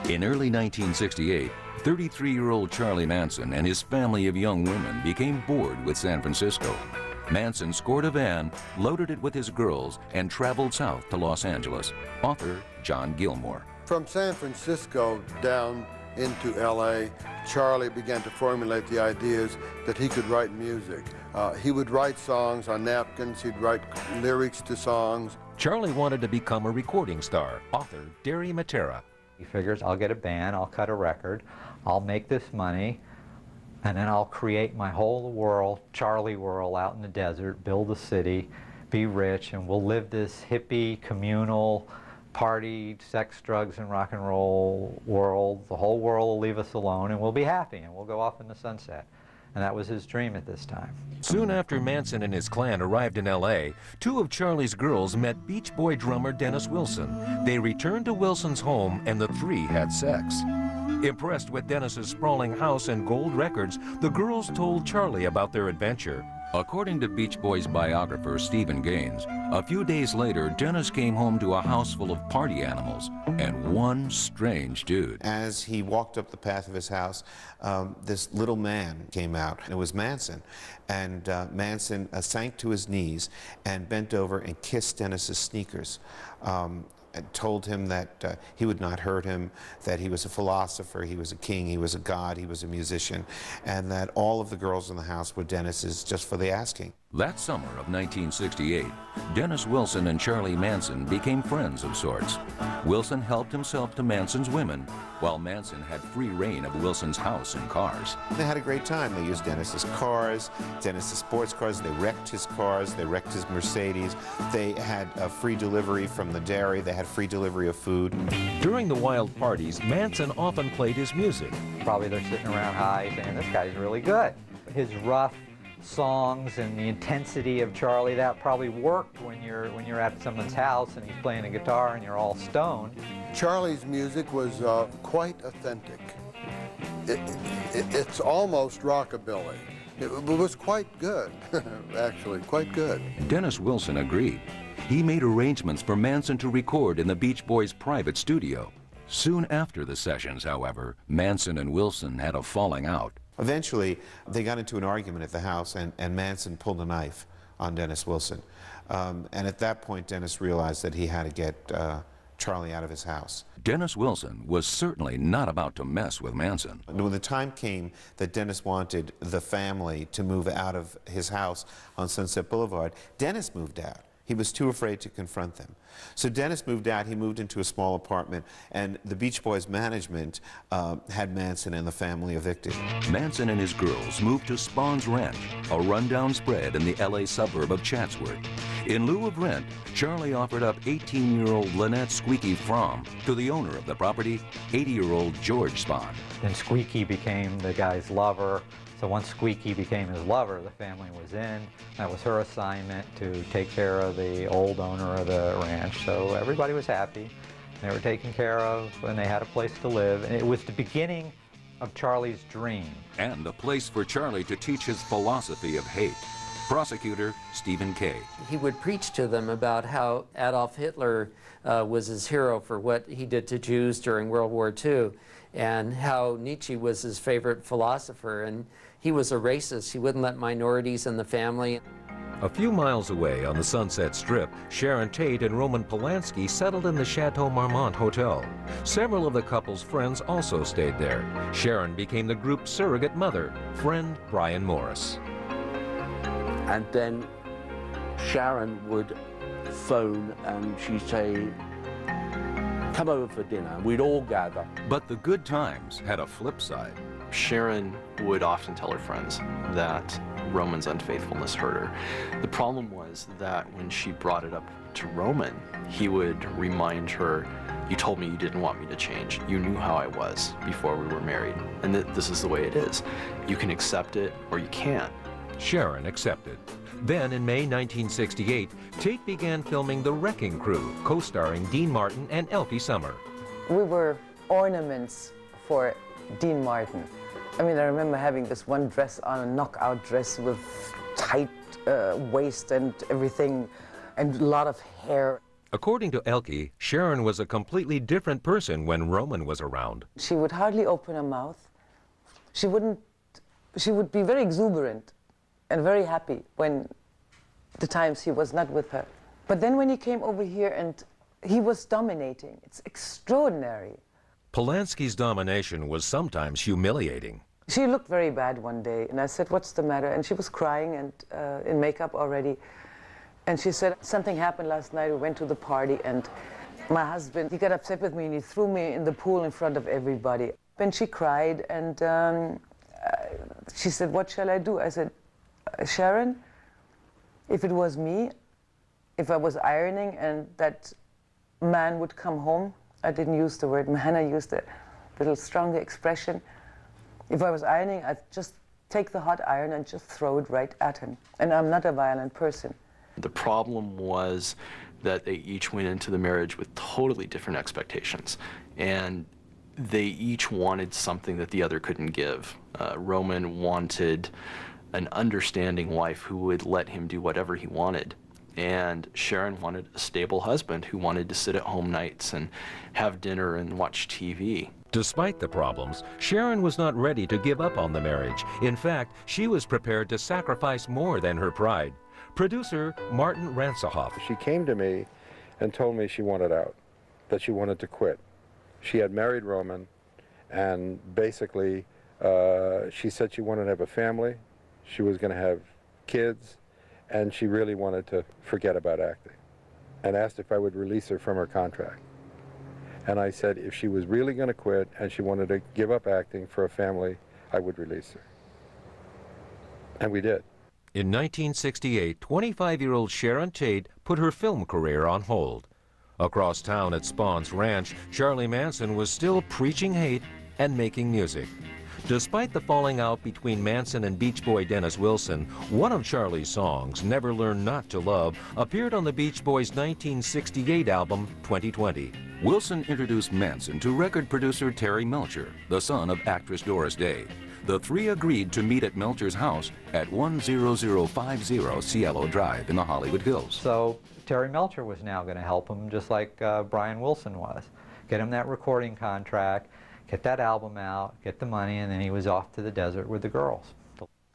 In early 1968, 33-year-old Charlie Manson and his family of young women became bored with San Francisco. Manson scored a van, loaded it with his girls, and traveled south to Los Angeles. Author John Gilmore. From San Francisco down into L.A., Charlie began to formulate the ideas that he could write music. He would write songs on napkins, he'd write lyrics to songs. Charlie wanted to become a recording star. Author Derry Matera. He figures, I'll get a band, I'll cut a record, I'll make this money, and then I'll create my whole world, Charlie world, out in the desert, build a city, be rich, and we'll live this hippie, communal, party, sex, drugs, and rock and roll world. The whole world will leave us alone, and we'll be happy, and we'll go off in the sunset. And that was his dream at this time. Soon after Manson and his clan arrived in L.A., 2 of Charlie's girls met Beach Boy drummer Dennis Wilson. They returned to Wilson's home, and the 3 had sex. Impressed with Dennis's sprawling house and gold records, the girls told Charlie about their adventure. According to Beach Boys biographer Stephen Gaines, a few days later, Dennis came home to a house full of party animals and one strange dude. As he walked up the path of his house, this little man came out. It was Manson. And Manson sank to his knees and bent over and kissed Dennis's sneakers. And told him that he would not hurt him, that he was a philosopher, he was a king, he was a god, he was a musician, and that all of the girls in the house were Dennis's just for the asking. That summer of 1968, Dennis Wilson and Charlie Manson became friends of sorts. Wilson helped himself to Manson's women, while Manson had free reign of Wilson's house and cars. They had a great time. They used Dennis's cars, Dennis's sports cars. They wrecked his cars. They wrecked his Mercedes. They had free delivery from the dairy. They had free delivery of food. During the wild parties, Manson often played his music. Probably they're sitting around high saying, this guy's really good. His rough songs and the intensity of Charlie, that probably worked when you're at someone's house and he's playing a guitar and you're all stoned. Charlie's music was quite authentic. It's almost rockabilly. It was quite good, actually, quite good. Dennis Wilson agreed. He made arrangements for Manson to record in the Beach Boys' private studio. Soon after the sessions, however, Manson and Wilson had a falling out. Eventually, they got into an argument at the house, and Manson pulled a knife on Dennis Wilson. And at that point, Dennis realized that he had to get Charlie out of his house. Dennis Wilson was certainly not about to mess with Manson. When the time came that Dennis wanted the family to move out of his house on Sunset Boulevard, Dennis moved out. He was too afraid to confront them. So Dennis moved out. He moved into a small apartment, and the Beach Boys management had Manson and the family evicted. Manson and his girls moved to Spawn's Ranch, a rundown spread in the LA suburb of Chatsworth. In lieu of rent, Charlie offered up 18-year-old Lynette Squeaky Fromm to the owner of the property, 80-year-old George Spahn. Then Squeaky became the guy's lover. So once Squeaky became his lover, the family was in. That was her assignment, to take care of the old owner of the ranch. So everybody was happy. They were taken care of, and they had a place to live. And it was the beginning of Charlie's dream. And a place for Charlie to teach his philosophy of hate. Prosecutor Stephen Kay. He would preach to them about how Adolf Hitler was his hero for what he did to Jews during World War II, and how Nietzsche was his favorite philosopher, and he was a racist. He wouldn't let minorities in the family. A few miles away on the Sunset Strip, Sharon Tate and Roman Polanski settled in the Chateau Marmont Hotel. Several of the couple's friends also stayed there. Sharon became the group's surrogate mother, friend Brian Morris. And then Sharon would phone and she'd say, come over for dinner. We'd all gather. But the good times had a flip side. Sharon would often tell her friends that Roman's unfaithfulness hurt her. The problem was that when she brought it up to Roman, he would remind her, you told me you didn't want me to change. You knew how I was before we were married, and that this is the way it is. You can accept it or you can't. Sharon accepted. Then, in May 1968, Tate began filming The Wrecking Crew, co-starring Dean Martin and Elfie Summer. We were ornaments for Dean Martin. I mean, I remember having this one dress on, a knockout dress with tight waist and everything, and a lot of hair. According to Elke, Sharon was a completely different person when Roman was around. She would hardly open her mouth. She would be very exuberant and very happy when the times he was not with her. But then when he came over here and he was dominating, it's extraordinary. Polanski's domination was sometimes humiliating. She looked very bad one day, and I said, what's the matter? And she was crying and in makeup already. And she said, something happened last night. We went to the party, and my husband, he got upset with me, and he threw me in the pool in front of everybody. And she cried, and she said, what shall I do? I said, Sharon, if it was me, if I was ironing and that man would come home, I didn't use the word man, I used a little stronger expression. If I was ironing, I'd just take the hot iron and just throw it right at him. And I'm not a violent person. The problem was that they each went into the marriage with totally different expectations. And they each wanted something that the other couldn't give. Roman wanted an understanding wife who would let him do whatever he wanted. And Sharon wanted a stable husband who wanted to sit at home nights and have dinner and watch TV. Despite the problems, Sharon was not ready to give up on the marriage. In fact, she was prepared to sacrifice more than her pride. Producer Martin Ransahoff. She came to me and told me she wanted out, that she wanted to quit. She had married Roman, and basically she said she wanted to have a family, she was going to have kids, and she really wanted to forget about acting, and asked if I would release her from her contract. And I said if she was really going to quit and she wanted to give up acting for a family, I would release her. And we did. In 1968, 25-year-old Sharon Tate put her film career on hold. Across town at Spawn's Ranch, Charlie Manson was still preaching hate and making music. Despite the falling out between Manson and Beach Boy Dennis Wilson, one of Charlie's songs, Never Learn Not to Love, appeared on the Beach Boys' 1968 album, 2020. Wilson introduced Manson to record producer Terry Melcher, the son of actress Doris Day. The three agreed to meet at Melcher's house at 10050 Cielo Drive in the Hollywood Hills. So Terry Melcher was now going to help him, just like Brian Wilson was. Get him that recording contract, get that album out, get the money, and then he was off to the desert with the girls.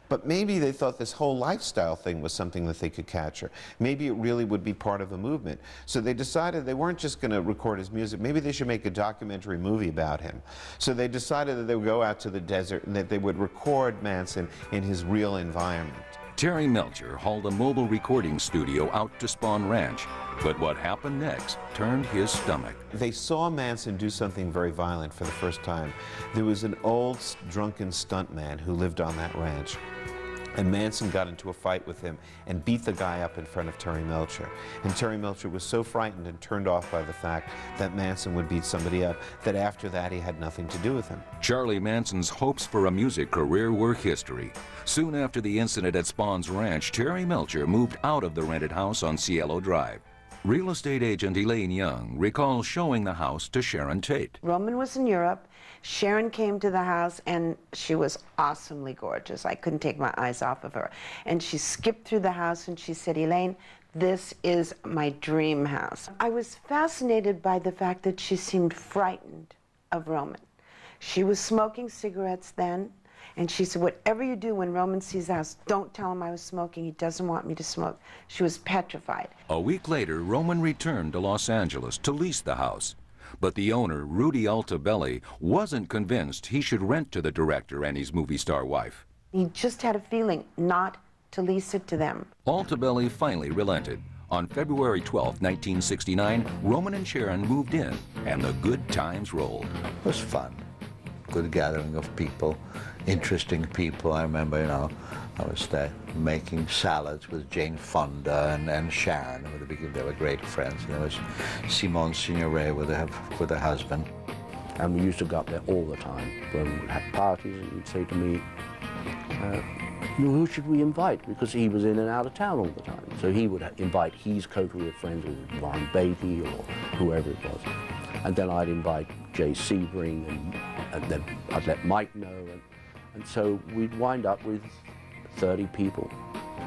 But maybe they thought this whole lifestyle thing was something that they could capture. Maybe it really would be part of a movement. So they decided they weren't just going to record his music. Maybe they should make a documentary movie about him. So they decided that they would go out to the desert and that they would record Manson in his real environment. Terry Melcher hauled a mobile recording studio out to Spawn Ranch. But what happened next turned his stomach. They saw Manson do something very violent for the first time. There was an old drunken stuntman who lived on that ranch. And Manson got into a fight with him and beat the guy up in front of Terry Melcher. And Terry Melcher was so frightened and turned off by the fact that Manson would beat somebody up that after that he had nothing to do with him. Charlie Manson's hopes for a music career were history. Soon after the incident at Spawn's Ranch, Terry Melcher moved out of the rented house on Cielo Drive. Real estate agent Elaine Young recalls showing the house to Sharon Tate. Roman was in Europe. Sharon came to the house, and she was awesomely gorgeous. I couldn't take my eyes off of her. And she skipped through the house, and she said, Elaine, this is my dream house. I was fascinated by the fact that she seemed frightened of Roman. She was smoking cigarettes then, and she said, whatever you do when Roman sees the house, don't tell him I was smoking. He doesn't want me to smoke. She was petrified. A week later, Roman returned to Los Angeles to lease the house. But the owner, Rudy Altabelli, wasn't convinced he should rent to the director and his movie star wife. He just had a feeling not to lease it to them. Altabelli finally relented. On February 12, 1969, Roman and Sharon moved in, and the good times rolled. It was fun. Good gathering of people, interesting people. I remember, you know, I was there making salads with Jane Fonda and Sharon. They were great friends. There was Simone Signoret with her husband. And we used to go up there all the time. When we would have parties, and he'd say to me, who should we invite? Because he was in and out of town all the time. So he would invite his co-career friends, Ron Beatty or whoever it was. And then I'd invite Jay Sebring, and then I'd let Mike know. And so we'd wind up with 30 people.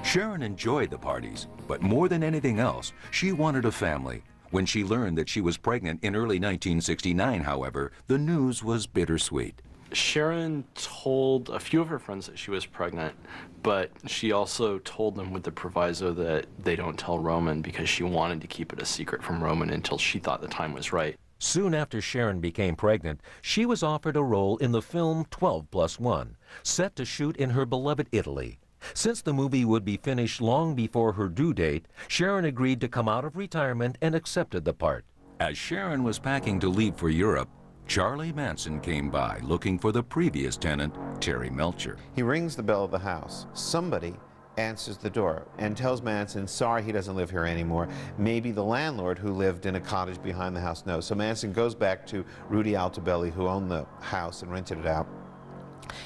Sharon enjoyed the parties, but more than anything else, she wanted a family. When she learned that she was pregnant in early 1969, however, the news was bittersweet. Sharon told a few of her friends that she was pregnant, but she also told them with the proviso that they don't tell Roman, because she wanted to keep it a secret from Roman until she thought the time was right. Soon after Sharon became pregnant, she was offered a role in the film 12+1, set to shoot in her beloved Italy. Since the movie would be finished long before her due date, Sharon agreed to come out of retirement and accepted the part. As Sharon was packing to leave for Europe, Charlie Manson came by looking for the previous tenant, Terry Melcher. He rings the bell of the house. Somebody answers the door and tells Manson, sorry, he doesn't live here anymore. Maybe the landlord who lived in a cottage behind the house knows. So Manson goes back to Rudy Altabelli, who owned the house and rented it out.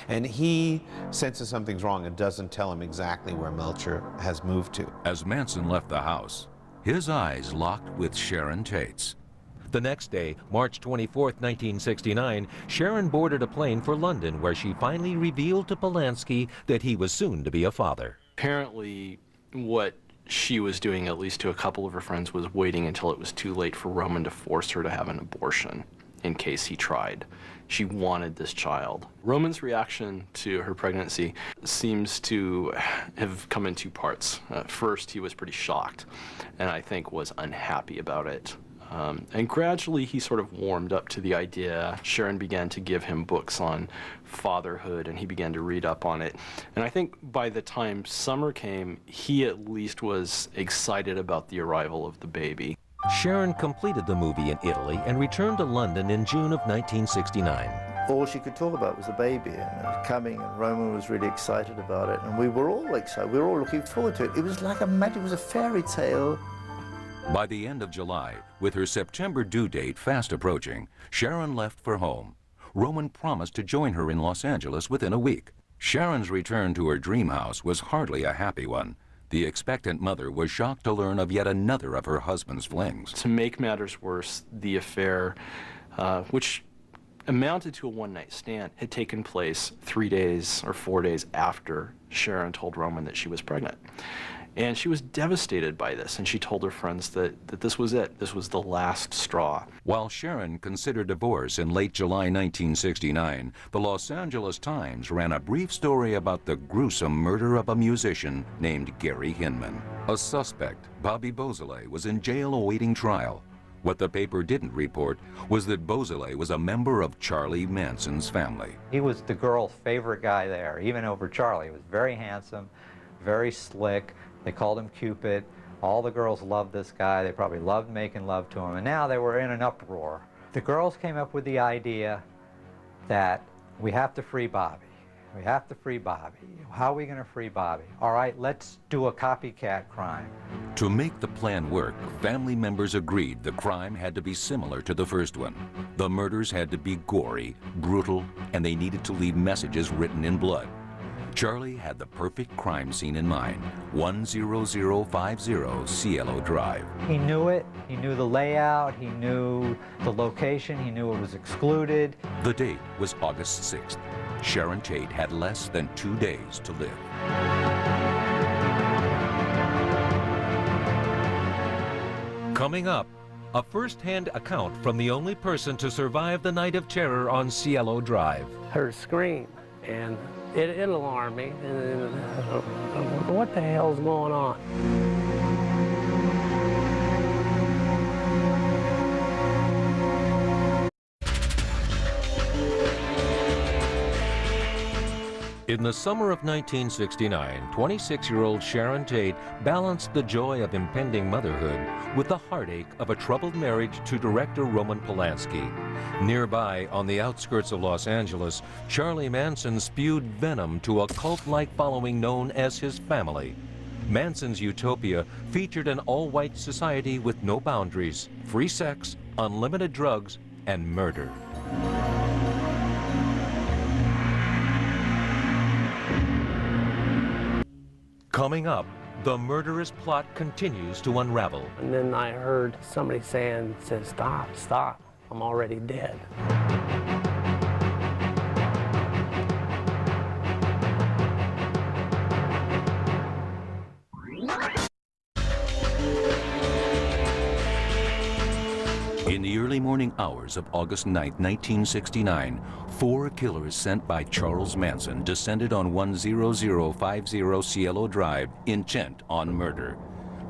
And he senses something's wrong and doesn't tell him exactly where Melcher has moved to. As Manson left the house, his eyes locked with Sharon Tate's. The next day, March 24, 1969, Sharon boarded a plane for London, where she finally revealed to Polanski that he was soon to be a father. Apparently, what she was doing, at least to a couple of her friends, was waiting until it was too late for Roman to force her to have an abortion in case he tried. She wanted this child. Roman's reaction to her pregnancy seems to have come in two parts. First, he was pretty shocked, and I think was unhappy about it. And gradually he sort of warmed up to the idea. Sharon began to give him books on fatherhood, and he began to read up on it. And I think by the time summer came, he at least was excited about the arrival of the baby. Sharon completed the movie in Italy and returned to London in June of 1969. All she could talk about was the baby, and it was coming, and Roman was really excited about it, and we were all excited. We were all looking forward to it. It was like it was a fairy tale. By the end of July, with her September due date fast approaching, Sharon left for home. Roman promised to join her in Los Angeles within a week. Sharon's return to her dream house was hardly a happy one. The expectant mother was shocked to learn of yet another of her husband's flings. To make matters worse, the affair, which amounted to a one-night stand, had taken place 3 days or 4 days after Sharon told Roman that she was pregnant. And she was devastated by this, and she told her friends that this was it. This was the last straw. While Sharon considered divorce in late July 1969, the Los Angeles Times ran a brief story about the gruesome murder of a musician named Gary Hinman. A suspect, Bobby Beausoleil, was in jail awaiting trial. What the paper didn't report was that Beausoleil was a member of Charlie Manson's family. He was the girl's favorite guy there, even over Charlie. He was very handsome, very slick. They called him Cupid. All the girls loved this guy. They probably loved making love to him. And now they were in an uproar. The girls came up with the idea that we have to free Bobby. We have to free Bobby. How are we going to free Bobby? All right, let's do a copycat crime. To make the plan work, family members agreed the crime had to be similar to the first one. The murders had to be gory, brutal, and they needed to leave messages written in blood. Charlie had the perfect crime scene in mind, 10050 Cielo Drive. He knew it, he knew the layout, he knew the location, he knew it was excluded. The date was August 6th. Sharon Tate had less than 2 days to live. Coming up, a first-hand account from the only person to survive the night of terror on Cielo Drive. Her scream, and it alarmed me. And what the hell's going on? In the summer of 1969, 26-year-old Sharon Tate balanced the joy of impending motherhood with the heartache of a troubled marriage to director Roman Polanski. Nearby, on the outskirts of Los Angeles, Charlie Manson spewed venom to a cult-like following known as his family. Manson's utopia featured an all-white society with no boundaries, free sex, unlimited drugs, and murder. Coming up, the murderous plot continues to unravel. And then I heard somebody saying, stop, stop, I'm already dead. In the early morning hours of August 9, 1969, 4 killers sent by Charles Manson descended on 10050 Cielo Drive, intent on murder.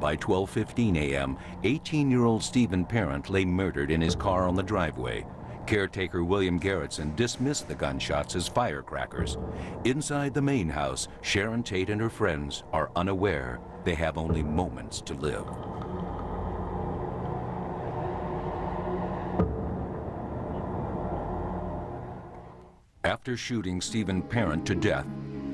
By 12:15 a.m., 18-year-old Stephen Parent lay murdered in his car on the driveway. Caretaker William Garrettson dismissed the gunshots as firecrackers. Inside the main house, Sharon Tate and her friends are unaware they have only moments to live. After shooting Stephen Parent to death,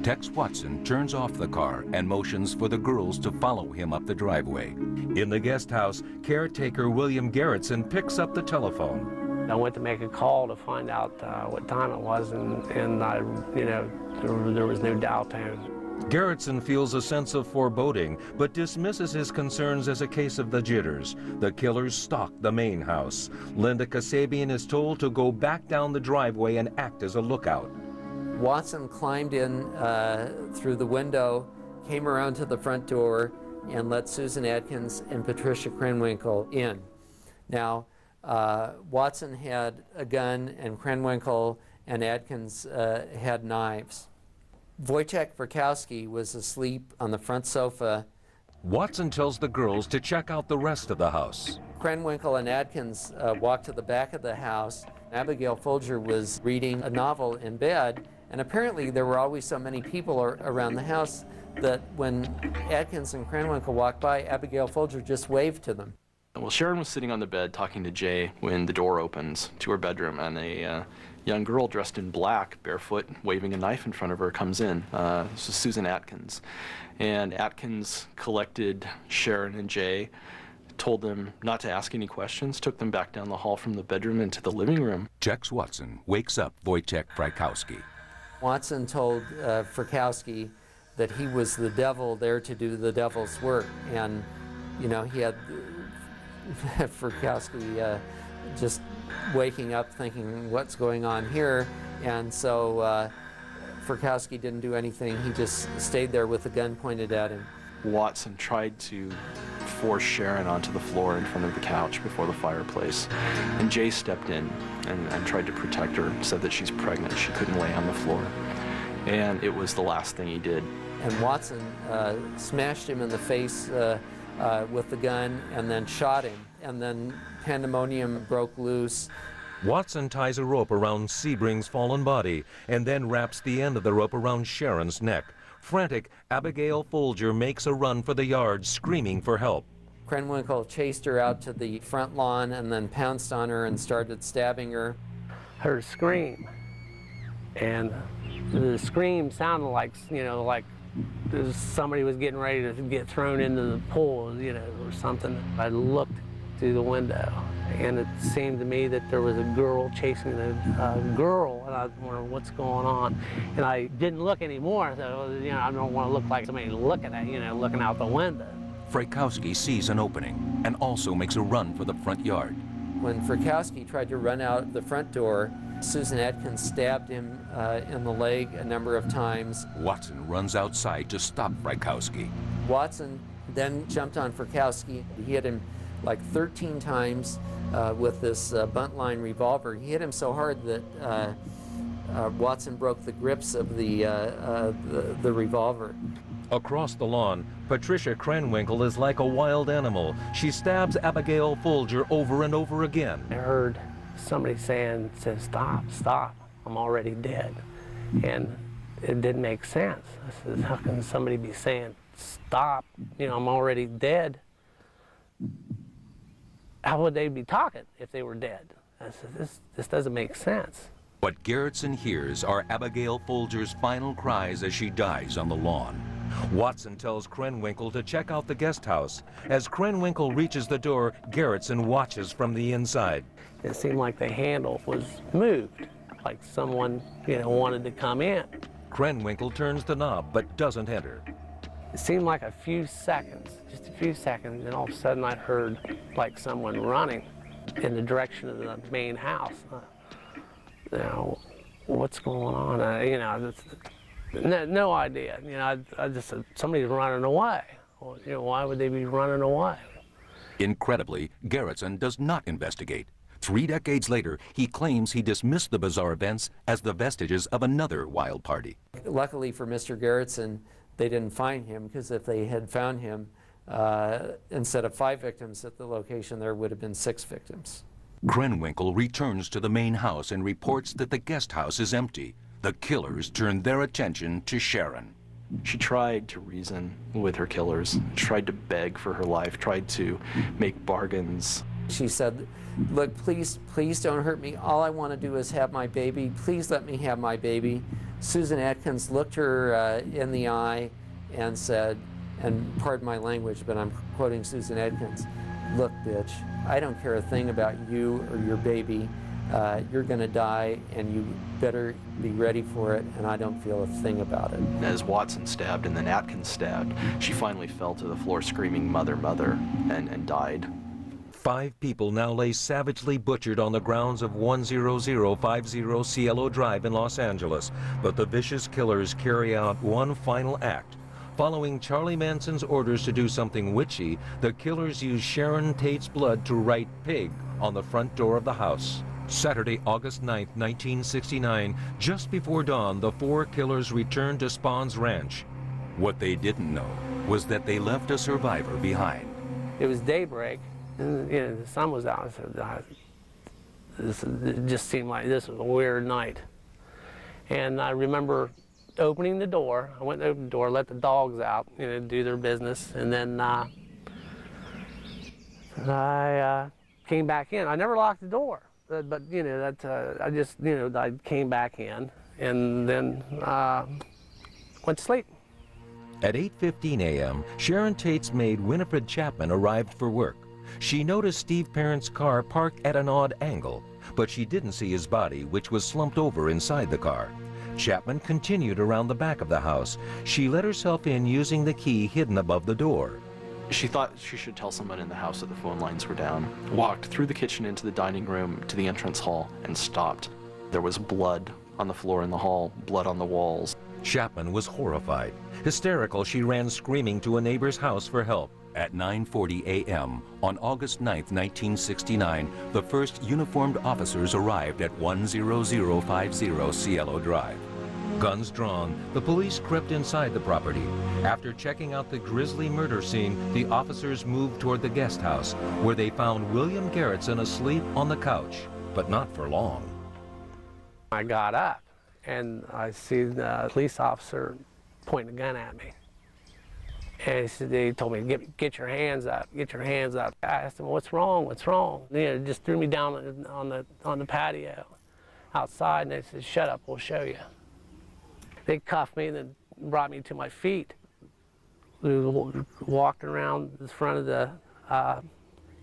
Tex Watson turns off the car and motions for the girls to follow him up the driveway. In the guest house, caretaker William Garrettson picks up the telephone. I went to make a call to find out what time it was, and I, there was no dial tone. Gerritsen feels a sense of foreboding, but dismisses his concerns as a case of the jitters. The killers stalk the main house. Linda Kasabian is told to go back down the driveway and act as a lookout. Watson climbed in through the window, came around to the front door, and let Susan Atkins and Patricia Krenwinkel in. Now, Watson had a gun, and Krenwinkel and Atkins had knives. Wojciech Frykowski was asleep on the front sofa. Watson tells the girls to check out the rest of the house. Krenwinkel and Atkins walked to the back of the house. Abigail Folger was reading a novel in bed, and apparently there were always so many people around the house that when Atkins and Krenwinkel walked by, Abigail Folger just waved to them. Well, Sharon was sitting on the bed talking to Jay when the door opens to her bedroom, and a young girl dressed in black, barefoot, waving a knife in front of her comes in. This is Susan Atkins. And Atkins collected Sharon and Jay, told them not to ask any questions, took them back down the hall from the bedroom into the living room. Jex Watson wakes up Wojciech Frykowski. Watson told Frykowski that he was the devil there to do the devil's work. And, you know, he had Frykowski just waking up thinking, what's going on here? And so Frykowski didn't do anything. He just stayed there with the gun pointed at him. Watson tried to force Sharon onto the floor in front of the couch before the fireplace. And Jay stepped in and tried to protect her, said that she's pregnant, she couldn't lay on the floor. And it was the last thing he did. And Watson smashed him in the face with the gun and then shot him. And then pandemonium broke loose. Watson ties a rope around Sebring's fallen body and then wraps the end of the rope around Sharon's neck. Frantic, Abigail Folger makes a run for the yard, screaming for help. Krenwinkel chased her out to the front lawn and then pounced on her and started stabbing her. Heard a scream, and the scream sounded like, you know, like somebody was getting ready to get thrown into the pool, you know, or something. I looked through the window, and it seemed to me that there was a girl chasing a girl, and I wondered what's going on. And I didn't look anymore, so, you know, I don't want to look like somebody looking at, you know, looking out the window. Frykowski sees an opening and also makes a run for the front yard. When Frykowski tried to run out the front door, Susan Atkins stabbed him in the leg a number of times. Watson runs outside to stop Frykowski. Watson then jumped on Frykowski. He hit him like 13 times with this buntline revolver. He hit him so hard that Watson broke the grips of the revolver. Across the lawn, Patricia Krenwinkel is like a wild animal. She stabs Abigail Folger over and over again. I heard somebody said, stop, stop, I'm already dead. And it didn't make sense. I said, how can somebody be saying, stop, you know, I'm already dead? How would they be talking if they were dead? I said, this doesn't make sense. What Gerritsen hears are Abigail Folger's final cries as she dies on the lawn. Watson tells Krenwinkel to check out the guest house. As Krenwinkel reaches the door, Gerritsen watches from the inside. It seemed like the handle was moved, like someone, you know, wanted to come in. Krenwinkel turns the knob but doesn't enter. It seemed like a few seconds, just a few seconds, and all of a sudden I heard like someone running in the direction of the main house. You know, what's going on? You know, no idea. You know, I just said, somebody's running away. Well, you know, why would they be running away? Incredibly, Gerritsen does not investigate. 3 decades later, he claims he dismissed the bizarre events as the vestiges of another wild party. Luckily for Mr. Gerritsen, they didn't find him, because if they had found him, instead of 5 victims at the location, there would have been 6 victims. Krenwinkel returns to the main house and reports that the guest house is empty. The killers turn their attention to Sharon. She tried to reason with her killers, tried to beg for her life, tried to make bargains. She said, look, please don't hurt me. All I want to do is have my baby. Please let me have my baby. Susan Atkins looked her in the eye and said, and pardon my language, but I'm quoting Susan Atkins, look, bitch, I don't care a thing about you or your baby. you're going to die, and you better be ready for it, and I don't feel a thing about it. As Watson stabbed and then Atkins stabbed, she finally fell to the floor screaming, "Mother, mother," and died. 5 people now lay savagely butchered on the grounds of 10050 Cielo Drive in Los Angeles, but the vicious killers carry out one final act. Following Charlie Manson's orders to do something witchy, the killers use Sharon Tate's blood to write "pig" on the front door of the house. Saturday, August 9, 1969, just before dawn, the 4 killers returned to Spahn's ranch. What they didn't know was that they left a survivor behind. It was daybreak, and the sun was out. I said, it just seemed like this was a weird night. And I remember opening the door. I went to open the door, let the dogs out, do their business, and then I came back in. I never locked the door. But I just I came back in and then went to sleep. At 8:15 a.m., Sharon Tate's maid Winifred Chapman arrived for work. She noticed Steve Parent's car parked at an odd angle, but she didn't see his body, which was slumped over inside the car. Chapman continued around the back of the house. She let herself in using the key hidden above the door. She thought she should tell someone in the house that the phone lines were down. Walked through the kitchen into the dining room to the entrance hall and stopped. There was blood on the floor in the hall, blood on the walls. Chapman was horrified. Hysterical, she ran screaming to a neighbor's house for help. At 9:40 a.m. on August 9, 1969, the first uniformed officers arrived at 10050 Cielo Drive. Guns drawn, the police crept inside the property. After checking out the grisly murder scene, the officers moved toward the guest house, where they found William Garrettson asleep on the couch, but not for long. I got up, and I see the police officer pointing a gun at me. And he told me, get your hands up, get your hands up. I asked him, what's wrong, what's wrong? Just threw me down on the patio outside, and they said, shut up, we'll show you. They cuffed me and then brought me to my feet. We walked around the front of the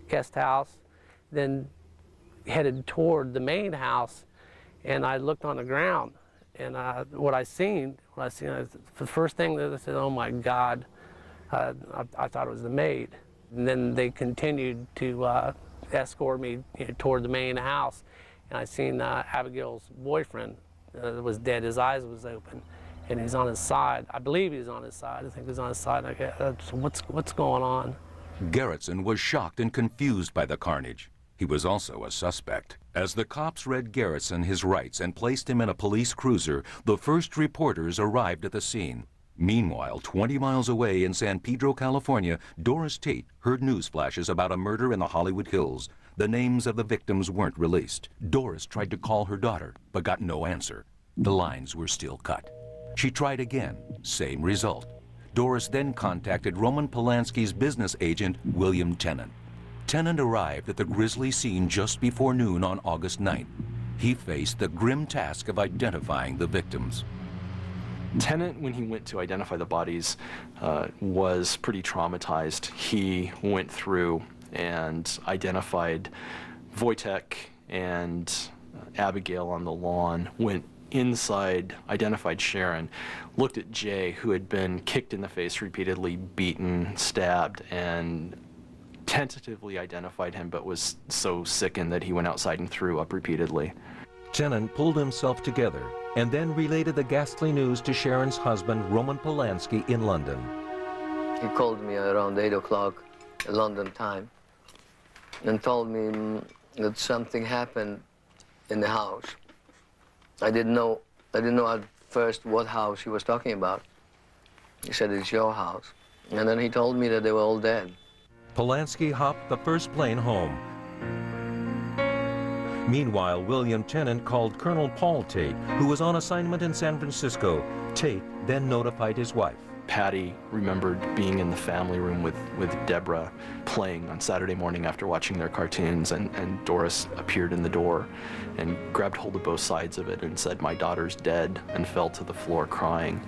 guest house, then headed toward the main house, and I looked on the ground. And what I seen, the first thing that I said, oh my God, I thought it was the maid. And then they continued to escort me toward the main house, and I seen Abigail's boyfriend was dead. His eyes was open, and he's on his side. I believe he's on his side. I think he's on his side. So what's going on? Garrettson was shocked and confused by the carnage. He was also a suspect. As the cops read Garrettson his rights and placed him in a police cruiser, the first reporters arrived at the scene. Meanwhile, 20 miles away in San Pedro, California, Doris Tate heard news flashes about a murder in the Hollywood Hills. The names of the victims weren't released. Doris tried to call her daughter, but got no answer. The lines were still cut. She tried again, same result. Doris then contacted Roman Polanski's business agent, William Tennant. Tennant arrived at the grisly scene just before noon on August 9th. He faced the grim task of identifying the victims. Tennant, when he went to identify the bodies, was pretty traumatized. He went through and identified Wojtek and Abigail on the lawn, went inside, identified Sharon, looked at Jay, who had been kicked in the face repeatedly, beaten, stabbed, and tentatively identified him, but was so sickened that he went outside and threw up repeatedly. Tennant pulled himself together and then related the ghastly news to Sharon's husband, Roman Polanski, in London. He called me around 8 o'clock London time and told me that something happened in the house. I didn't know at first what house he was talking about. He said, it's your house. And then he told me that they were all dead. Polanski hopped the first plane home. Meanwhile, William Tennant called Colonel Paul Tate, who was on assignment in San Francisco. Tate then notified his wife. Patty remembered being in the family room with Deborah playing on Saturday morning after watching their cartoons, and Doris appeared in the door and grabbed hold of both sides of it and said, "My daughter's dead," and fell to the floor crying.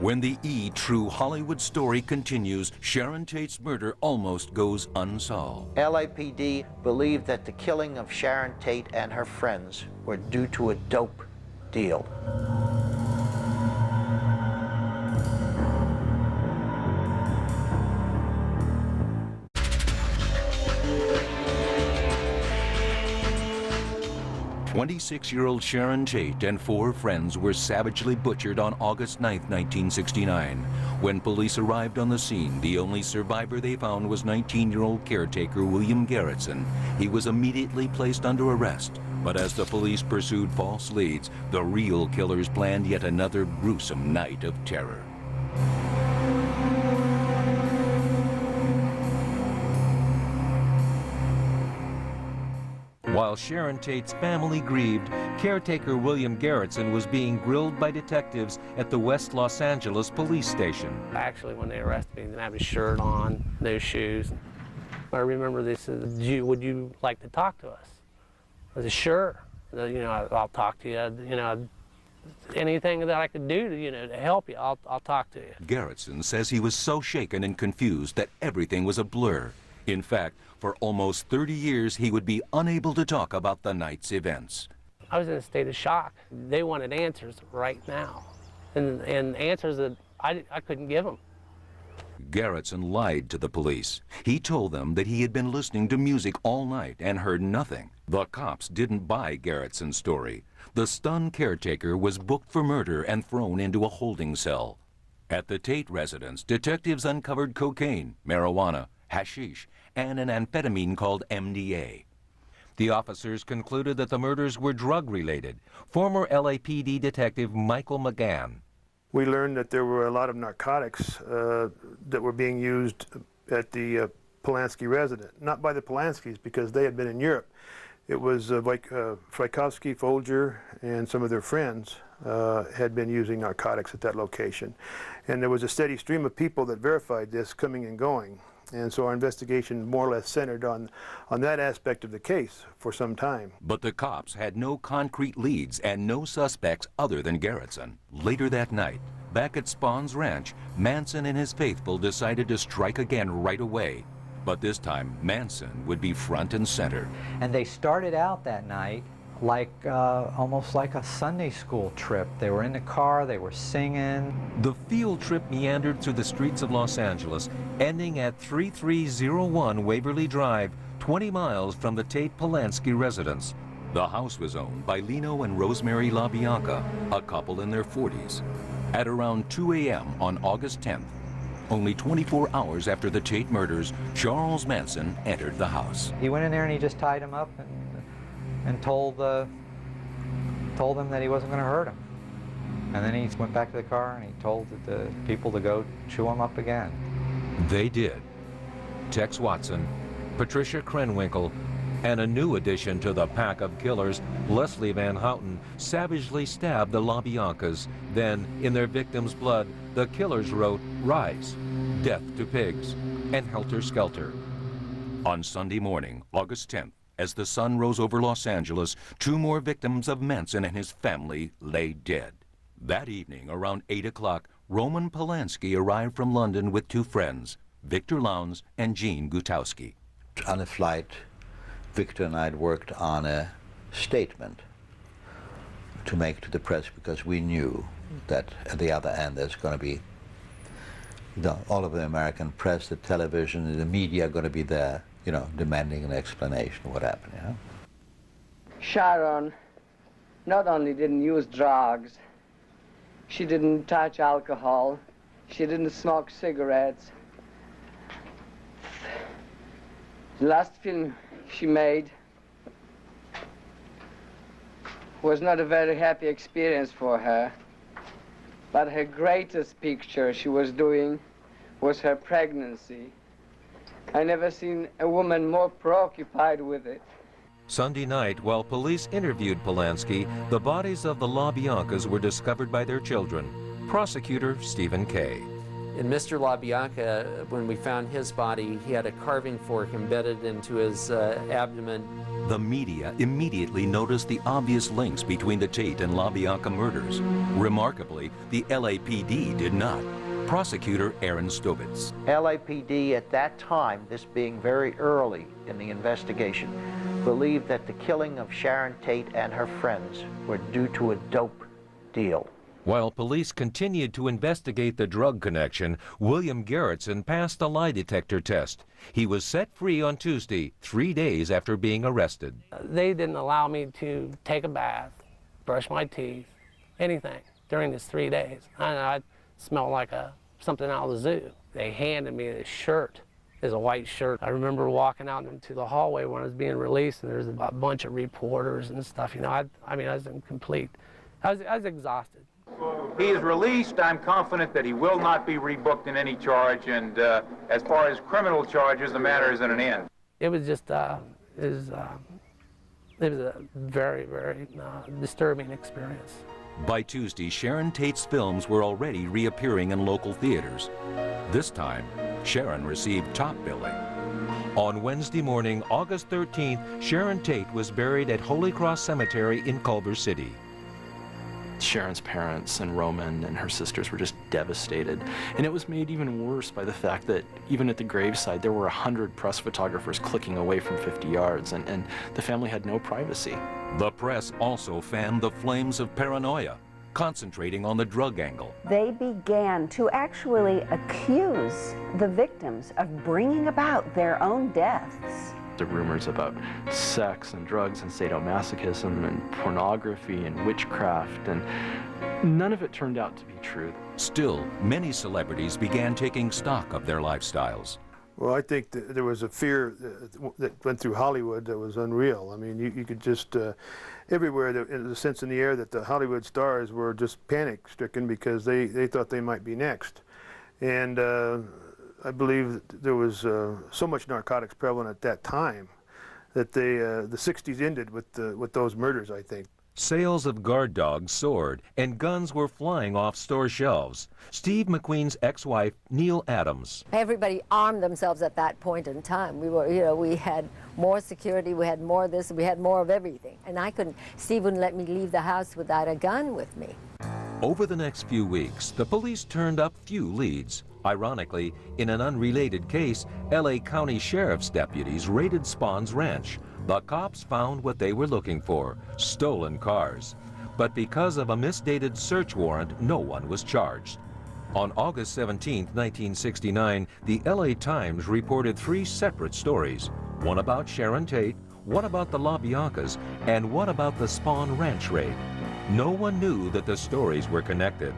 When the E! True Hollywood story continues, Sharon Tate's murder almost goes unsolved. LAPD believed that the killing of Sharon Tate and her friends were due to a dope deal. "26-year-old Sharon Tate and 4 friends were savagely butchered on August 9, 1969. When police arrived on the scene, the only survivor they found was 19-year-old caretaker William Garretson. He was immediately placed under arrest. But as the police pursued false leads, the real killers planned yet another gruesome night of terror. While Sharon Tate's family grieved, caretaker William Garretson was being grilled by detectives at the West Los Angeles police station. Actually, when they arrested me, they had his shirt on, no shoes. I remember they said, would you like to talk to us? I said, sure. You know, I'll talk to you. You know, anything that I could do to, you know, to help you, I'll talk to you. Garretson says he was so shaken and confused that everything was a blur. In fact, for almost 30 years, he would be unable to talk about the night's events. I was in a state of shock. They wanted answers right now, and answers that I couldn't give them. Garretson lied to the police. He told them that he had been listening to music all night and heard nothing. The cops didn't buy Garretson's story. The stunned caretaker was booked for murder and thrown into a holding cell. At the Tate residence, detectives uncovered cocaine, marijuana, hashish, and an amphetamine called MDA. The officers concluded that the murders were drug-related. Former LAPD detective Michael McGann. We learned that there were a lot of narcotics that were being used at the Polanski residence. Not by the Polanskis, because they had been in Europe. It was like Frykowski, Folger, and some of their friends had been using narcotics at that location. And there was a steady stream of people that verified this coming and going. And so our investigation more or less centered on that aspect of the case for some time. But the cops had no concrete leads and no suspects other than Garretson. Later that night, back at Spawn's ranch, Manson and his faithful decided to strike again right away. But this time, Manson would be front and center. And they started out that night like almost like a Sunday school trip. They were in the car, they were singing. The field trip meandered through the streets of Los Angeles, ending at 3301 Waverly Drive, 20 miles from the Tate Polanski residence. The house was owned by Lino and Rosemary LaBianca, a couple in their 40s. At around 2 a.m. on August 10th, only 24 hours after the Tate murders, Charles Manson entered the house. He went in there and he just tied him up and told them that he wasn't going to hurt him. And then he went back to the car and he told the people to go chew him up again. They did. Tex Watson, Patricia Krenwinkel, and a new addition to the pack of killers, Leslie Van Houten, savagely stabbed the LaBiancas. Then, in their victims' blood, the killers wrote "Rise, Death to Pigs," and "Helter Skelter." On Sunday morning, August 10th, as the sun rose over Los Angeles, 2 more victims of Manson and his family lay dead. That evening, around 8 o'clock, Roman Polanski arrived from London with 2 friends, Victor Lowndes and Jean Gutowski. On the flight, Victor and I had worked on a statement to make to the press, because we knew that at the other end there's going to be all of the American press, the television, the media are going to be there, you know, demanding an explanation of what happened, you know? Sharon not only didn't use drugs, she didn't touch alcohol, she didn't smoke cigarettes. The last film she made was not a very happy experience for her, but her greatest picture she was doing was her pregnancy. I never seen a woman more preoccupied with it. Sunday night, while police interviewed Polanski, the bodies of the LaBiancas were discovered by their children. Prosecutor Stephen Kay. In Mr. LaBianca, when we found his body, he had a carving fork embedded into his abdomen. The media immediately noticed the obvious links between the Tate and LaBianca murders. Remarkably, the LAPD did not. Prosecutor Aaron Stovitz. LAPD at that time, this being very early in the investigation, believed that the killing of Sharon Tate and her friends were due to a dope deal. While police continued to investigate the drug connection, William Garretson passed the lie detector test. He was set free on Tuesday, 3 days after being arrested. They didn't allow me to take a bath, brush my teeth, anything during this 3 days. I smelled like something out of the zoo. They handed me this shirt. It's a white shirt. I remember walking out into the hallway when I was being released, and there's a bunch of reporters and stuff. You know, I mean, I was in complete, I was exhausted. He is released. I'm confident that he will not be rebooked in any charge, and as far as criminal charges, the matter is at an end. It was just, it was a very, very disturbing experience. By Tuesday, Sharon Tate's films were already reappearing in local theaters. This time, Sharon received top billing. On Wednesday morning, August 13th, Sharon Tate was buried at Holy Cross Cemetery in Culver City. Sharon's parents and Roman and her sisters were just devastated. And it was made even worse by the fact that even at the graveside, there were 100 press photographers clicking away from 50 yards, and the family had no privacy. The press also fanned the flames of paranoia, concentrating on the drug angle. They began to actually accuse the victims of bringing about their own deaths. The rumors about sex and drugs and sadomasochism and pornography and witchcraft, and none of it turned out to be true. Still, many celebrities began taking stock of their lifestyles. Well, I think that there was a fear that went through Hollywood that was unreal. I mean, you could just, everywhere, there was a sense in the air that the Hollywood stars were just panic-stricken because they thought they might be next. And I believe that there was so much narcotics prevalent at that time that the 60s ended with those murders, I think. Sales of guard dogs soared, and guns were flying off store shelves. Steve McQueen's ex-wife, Neil Adams. Everybody armed themselves at that point in time. We were, you know, we had more security, we had more of this, we had more of everything. And Steve wouldn't let me leave the house without a gun with me. Over the next few weeks, the police turned up few leads. Ironically, in an unrelated case, LA County Sheriff's deputies raided Spahn's ranch. The cops found what they were looking for, stolen cars. But because of a misdated search warrant, no one was charged. On August 17, 1969, the LA Times reported 3 separate stories. One about Sharon Tate, one about the LaBiancas, and one about the Spahn ranch raid. No one knew that the stories were connected.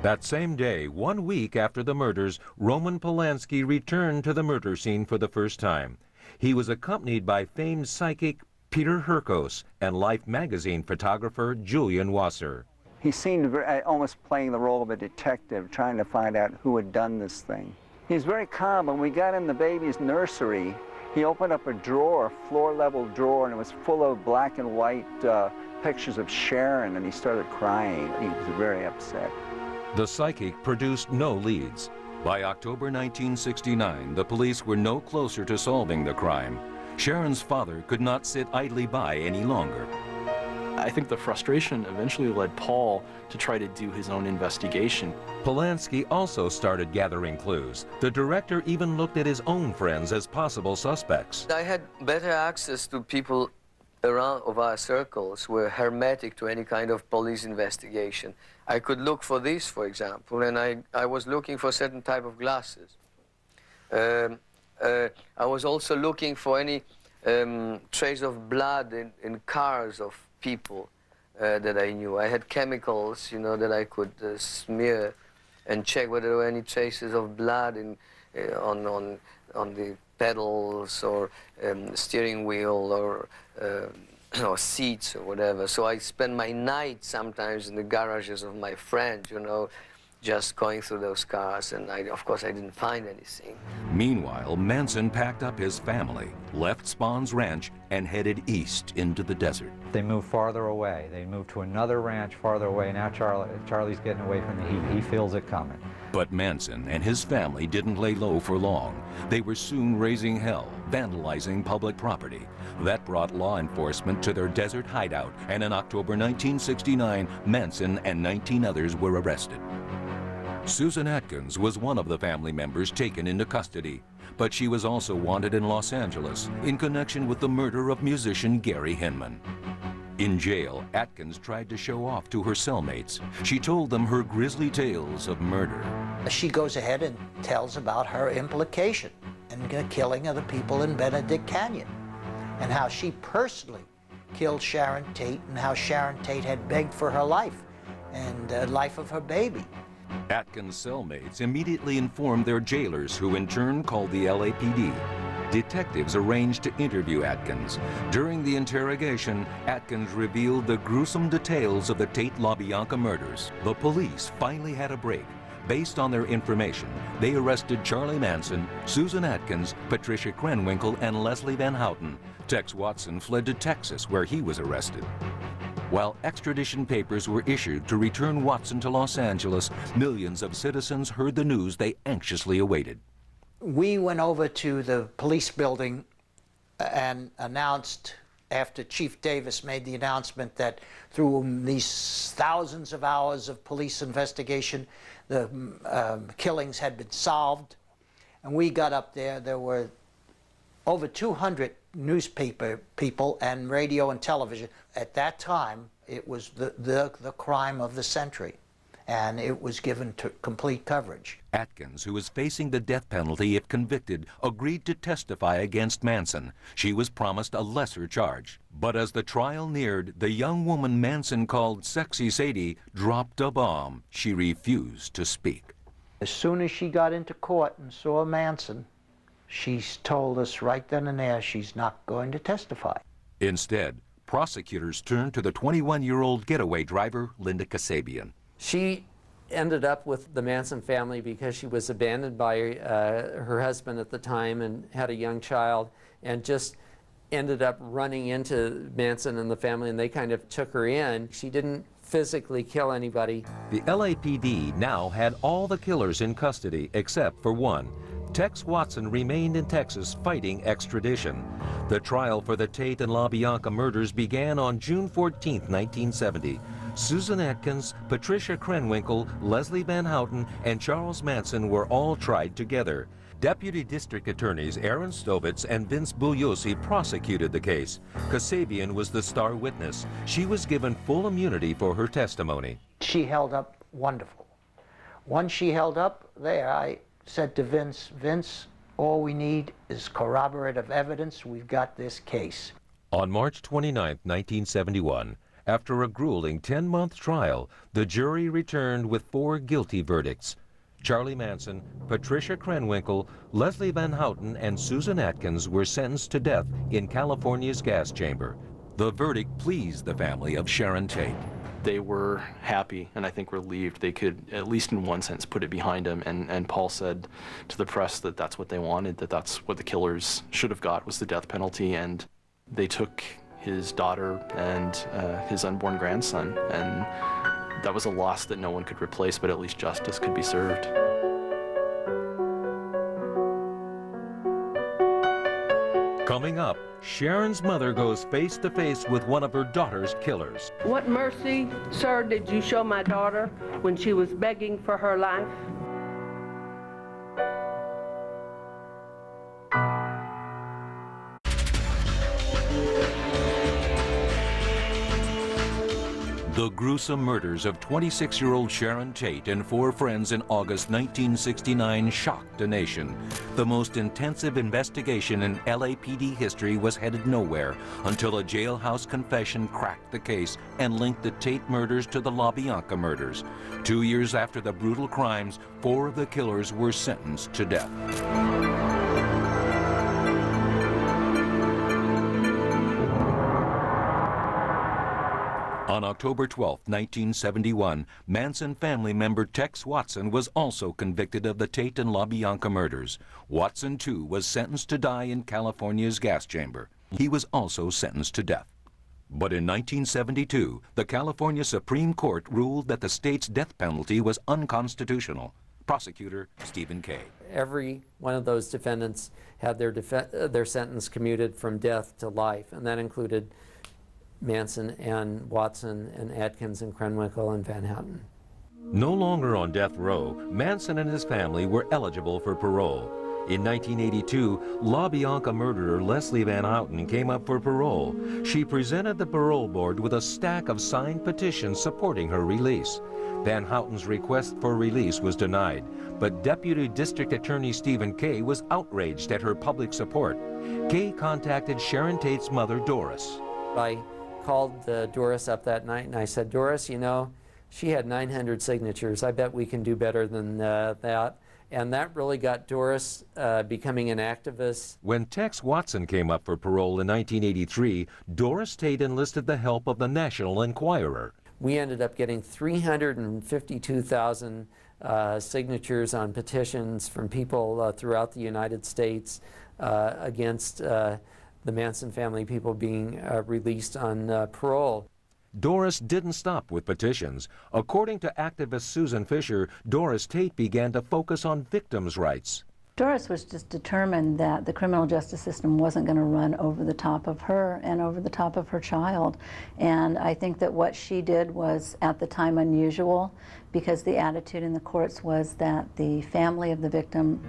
That same day, 1 week after the murders, Roman Polanski returned to the murder scene for the first time. He was accompanied by famed psychic Peter Hurkos and Life magazine photographer Julian Wasser. He seemed almost playing the role of a detective, trying to find out who had done this thing. He was very calm. When we got in the baby's nursery, he opened up a drawer, a floor-level drawer, and it was full of black and white pictures of Sharon, and he started crying. He was very upset. The psychic produced no leads. By October 1969, the police were no closer to solving the crime. Sharon's father could not sit idly by any longer. I think the frustration eventually led Paul to try to do his own investigation. Polanski also started gathering clues. The director even looked at his own friends as possible suspects. I had better access to people around of our circles, were hermetic to any kind of police investigation. I could look for this, for example, and I was looking for a certain type of glasses. I was also looking for any trace of blood in cars of people that I knew. I had chemicals, you know, that I could smear and check whether there were any traces of blood on the pedals or steering wheel or seats or whatever. So I spend my night sometimes in the garages of my friends, you know, just going through those cars, and of course I didn't find anything. Meanwhile, Manson packed up his family, left Spahn's ranch, and headed east into the desert. They moved farther away. They moved to another ranch farther away. Now Charlie's getting away from the heat. He feels it coming. But Manson and his family didn't lay low for long. They were soon raising hell, vandalizing public property. That brought law enforcement to their desert hideout, and in October 1969, Manson and 19 others were arrested. Susan Atkins was one of the family members taken into custody, but she was also wanted in Los Angeles in connection with the murder of musician Gary Hinman. In jail, Atkins tried to show off to her cellmates. She told them her grisly tales of murder. She goes ahead and tells about her implication in the killing of the people in Benedict Canyon, and how she personally killed Sharon Tate, and how Sharon Tate had begged for her life and the life of her baby. Atkins' cellmates immediately informed their jailers, who in turn called the LAPD. Detectives arranged to interview Atkins. During the interrogation, Atkins revealed the gruesome details of the Tate LaBianca murders. The police finally had a break. Based on their information, they arrested Charlie Manson, Susan Atkins, Patricia Krenwinkel, and Leslie Van Houten. Tex Watson fled to Texas, where he was arrested. While extradition papers were issued to return Watson to Los Angeles, millions of citizens heard the news they anxiously awaited. We went over to the police building and announced, after Chief Davis made the announcement, that through these thousands of hours of police investigation, the killings had been solved. And we got up there. There were over 200 newspaper people and radio and television. At that time, it was the crime of the century, and it was given to complete coverage. Atkins, who was facing the death penalty if convicted, agreed to testify against Manson. She was promised a lesser charge. But as the trial neared, the young woman Manson called Sexy Sadie dropped a bomb. She refused to speak. As soon as she got into court and saw Manson, she told us right then and there she's not going to testify. Instead, prosecutors turned to the 21-year-old getaway driver, Linda Kasabian. She ended up with the Manson family because she was abandoned by her husband at the time and had a young child, and just ended up running into Manson and the family, and they kind of took her in. She didn't physically kill anybody. The LAPD now had all the killers in custody except for one. Tex Watson remained in Texas fighting extradition. The trial for the Tate and LaBianca murders began on June 14, 1970. Susan Atkins, Patricia Krenwinkel, Leslie Van Houten, and Charles Manson were all tried together. Deputy District Attorneys Aaron Stovitz and Vince Bugliosi prosecuted the case. Kasabian was the star witness. She was given full immunity for her testimony. She held up wonderful. Once she held up there, I said to Vince, "Vince, all we need is corroborative evidence. We've got this case." On March 29, 1971, after a grueling 10-month trial, the jury returned with 4 guilty verdicts. Charlie Manson, Patricia Krenwinkel, Leslie Van Houten, and Susan Atkins were sentenced to death in California's gas chamber. The verdict pleased the family of Sharon Tate. They were happy and I think relieved. They could, at least in one sense, put it behind them. And Paul said to the press that that's what they wanted, that that's what the killers should have got, was the death penalty. And they took his daughter and his unborn grandson, and that was a loss that no one could replace, but at least justice could be served. Coming up, Sharon's mother goes face to face with one of her daughter's killers. What mercy, sir, did you show my daughter when she was begging for her life? The gruesome murders of 26-year-old Sharon Tate and 4 friends in August 1969 shocked a nation. The most intensive investigation in LAPD history was headed nowhere until a jailhouse confession cracked the case and linked the Tate murders to the LaBianca murders. 2 years after the brutal crimes, 4 of the killers were sentenced to death. On October 12, 1971, Manson family member Tex Watson was also convicted of the Tate and LaBianca murders. Watson, too, was sentenced to die in California's gas chamber. He was also sentenced to death. But in 1972, the California Supreme Court ruled that the state's death penalty was unconstitutional. Prosecutor Stephen Kay. Every one of those defendants had their sentence commuted from death to life, and that included Manson and Watson and Atkins and Krenwinkel and Van Houten. No longer on death row, Manson and his family were eligible for parole. In 1982, La Bianca murderer Leslie Van Houten came up for parole. She presented the parole board with a stack of signed petitions supporting her release. Van Houten's request for release was denied, but Deputy District Attorney Stephen Kay was outraged at her public support. Kay contacted Sharon Tate's mother, Doris. I called Doris up that night and I said, Doris, you know, she had 900 signatures. I bet we can do better than that. And that really got Doris becoming an activist. When Tex Watson came up for parole in 1983, Doris Tate enlisted the help of the National Enquirer. We ended up getting 352,000 signatures on petitions from people throughout the United States against the Manson family people being released on parole. Doris didn't stop with petitions. According to activist Susan Fisher, Doris Tate began to focus on victims' rights. Doris was just determined that the criminal justice system wasn't going to run over the top of her and over the top of her child. And I think that what she did was, at the time, unusual, because the attitude in the courts was that the family of the victim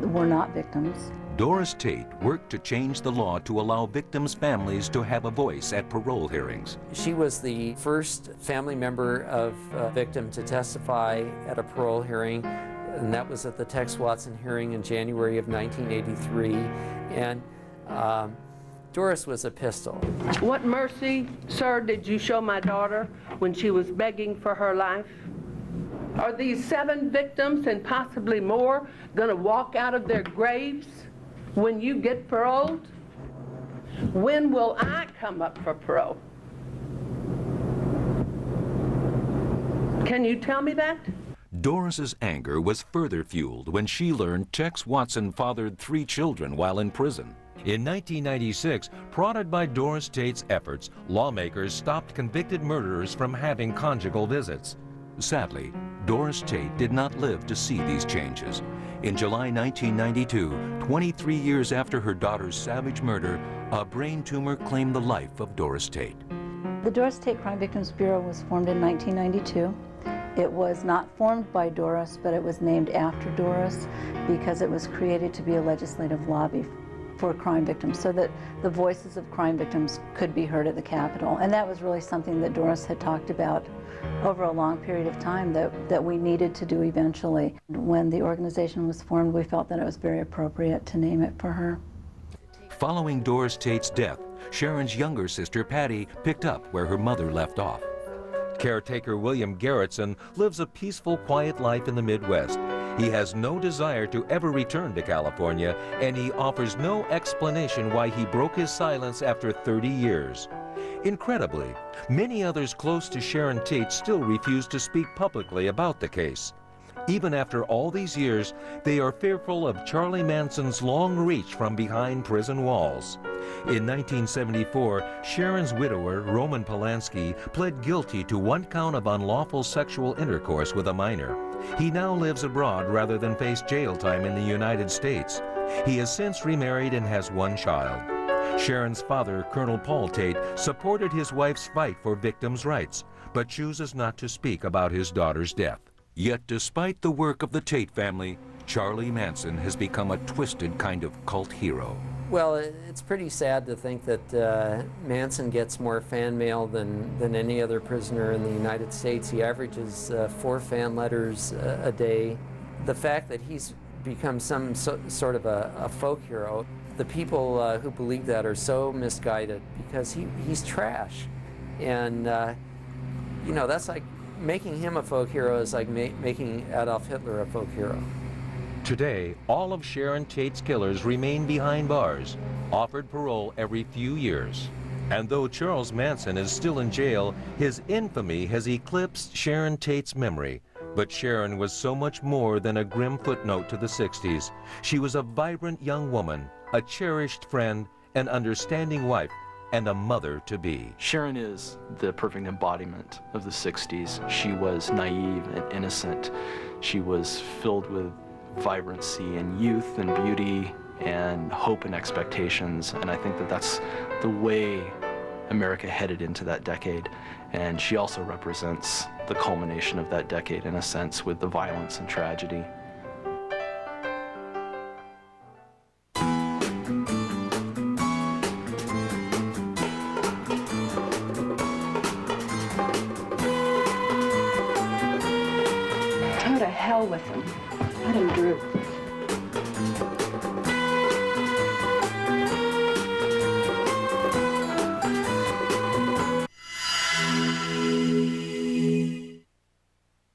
were not victims. Doris Tate worked to change the law to allow victims' families to have a voice at parole hearings. She was the first family member of a victim to testify at a parole hearing, and that was at the Tex Watson hearing in January of 1983. And Doris was a pistol. What mercy, sir, did you show my daughter when she was begging for her life? Are these 7 victims and possibly more going to walk out of their graves when you get paroled? When will I come up for parole? Can you tell me that? Doris's anger was further fueled when she learned Tex Watson fathered 3 children while in prison. In 1996, prodded by Doris Tate's efforts, lawmakers stopped convicted murderers from having conjugal visits. Sadly, Doris Tate did not live to see these changes. In July 1992, 23 years after her daughter's savage murder, a brain tumor claimed the life of Doris Tate. The Doris Tate Crime Victims Bureau was formed in 1992. It was not formed by Doris, but it was named after Doris because it was created to be a legislative lobby for crime victims so that the voices of crime victims could be heard at the Capitol. And that was really something that Doris had talked about over a long period of time that we needed to do eventually. When the organization was formed, we felt that it was very appropriate to name it for her. Following Doris Tate's death, Sharon's younger sister, Patty, picked up where her mother left off. Caretaker William Garrettson lives a peaceful, quiet life in the Midwest. He has no desire to ever return to California, and he offers no explanation why he broke his silence after 30 years. Incredibly, many others close to Sharon Tate still refuse to speak publicly about the case. Even after all these years, they are fearful of Charlie Manson's long reach from behind prison walls. In 1974, Sharon's widower, Roman Polanski, pled guilty to 1 count of unlawful sexual intercourse with a minor. He now lives abroad rather than face jail time in the United States. He has since remarried and has 1 child. Sharon's father, Colonel Paul Tate, supported his wife's fight for victims' rights, but chooses not to speak about his daughter's death. Yet despite the work of the Tate family, Charlie Manson has become a twisted kind of cult hero. Well, it's pretty sad to think that Manson gets more fan mail than any other prisoner in the United States. He averages 4 fan letters a day. The fact that he's become some sort of a folk hero, the people who believe that are so misguided because he's trash. And, you know, that's like making him a folk hero is like making Adolf Hitler a folk hero. Today, all of Sharon Tate's killers remain behind bars, offered parole every few years. And though Charles Manson is still in jail, his infamy has eclipsed Sharon Tate's memory. But Sharon was so much more than a grim footnote to the 60s. She was a vibrant young woman, a cherished friend, an understanding wife, and a mother-to-be. Sharon is the perfect embodiment of the 60s. She was naive and innocent. She was filled with vibrancy and youth and beauty and hope and expectations, and I think that that's the way America headed into that decade. And she also represents the culmination of that decade in a sense, with the violence and tragedy. Go to hell with him. Let him droop.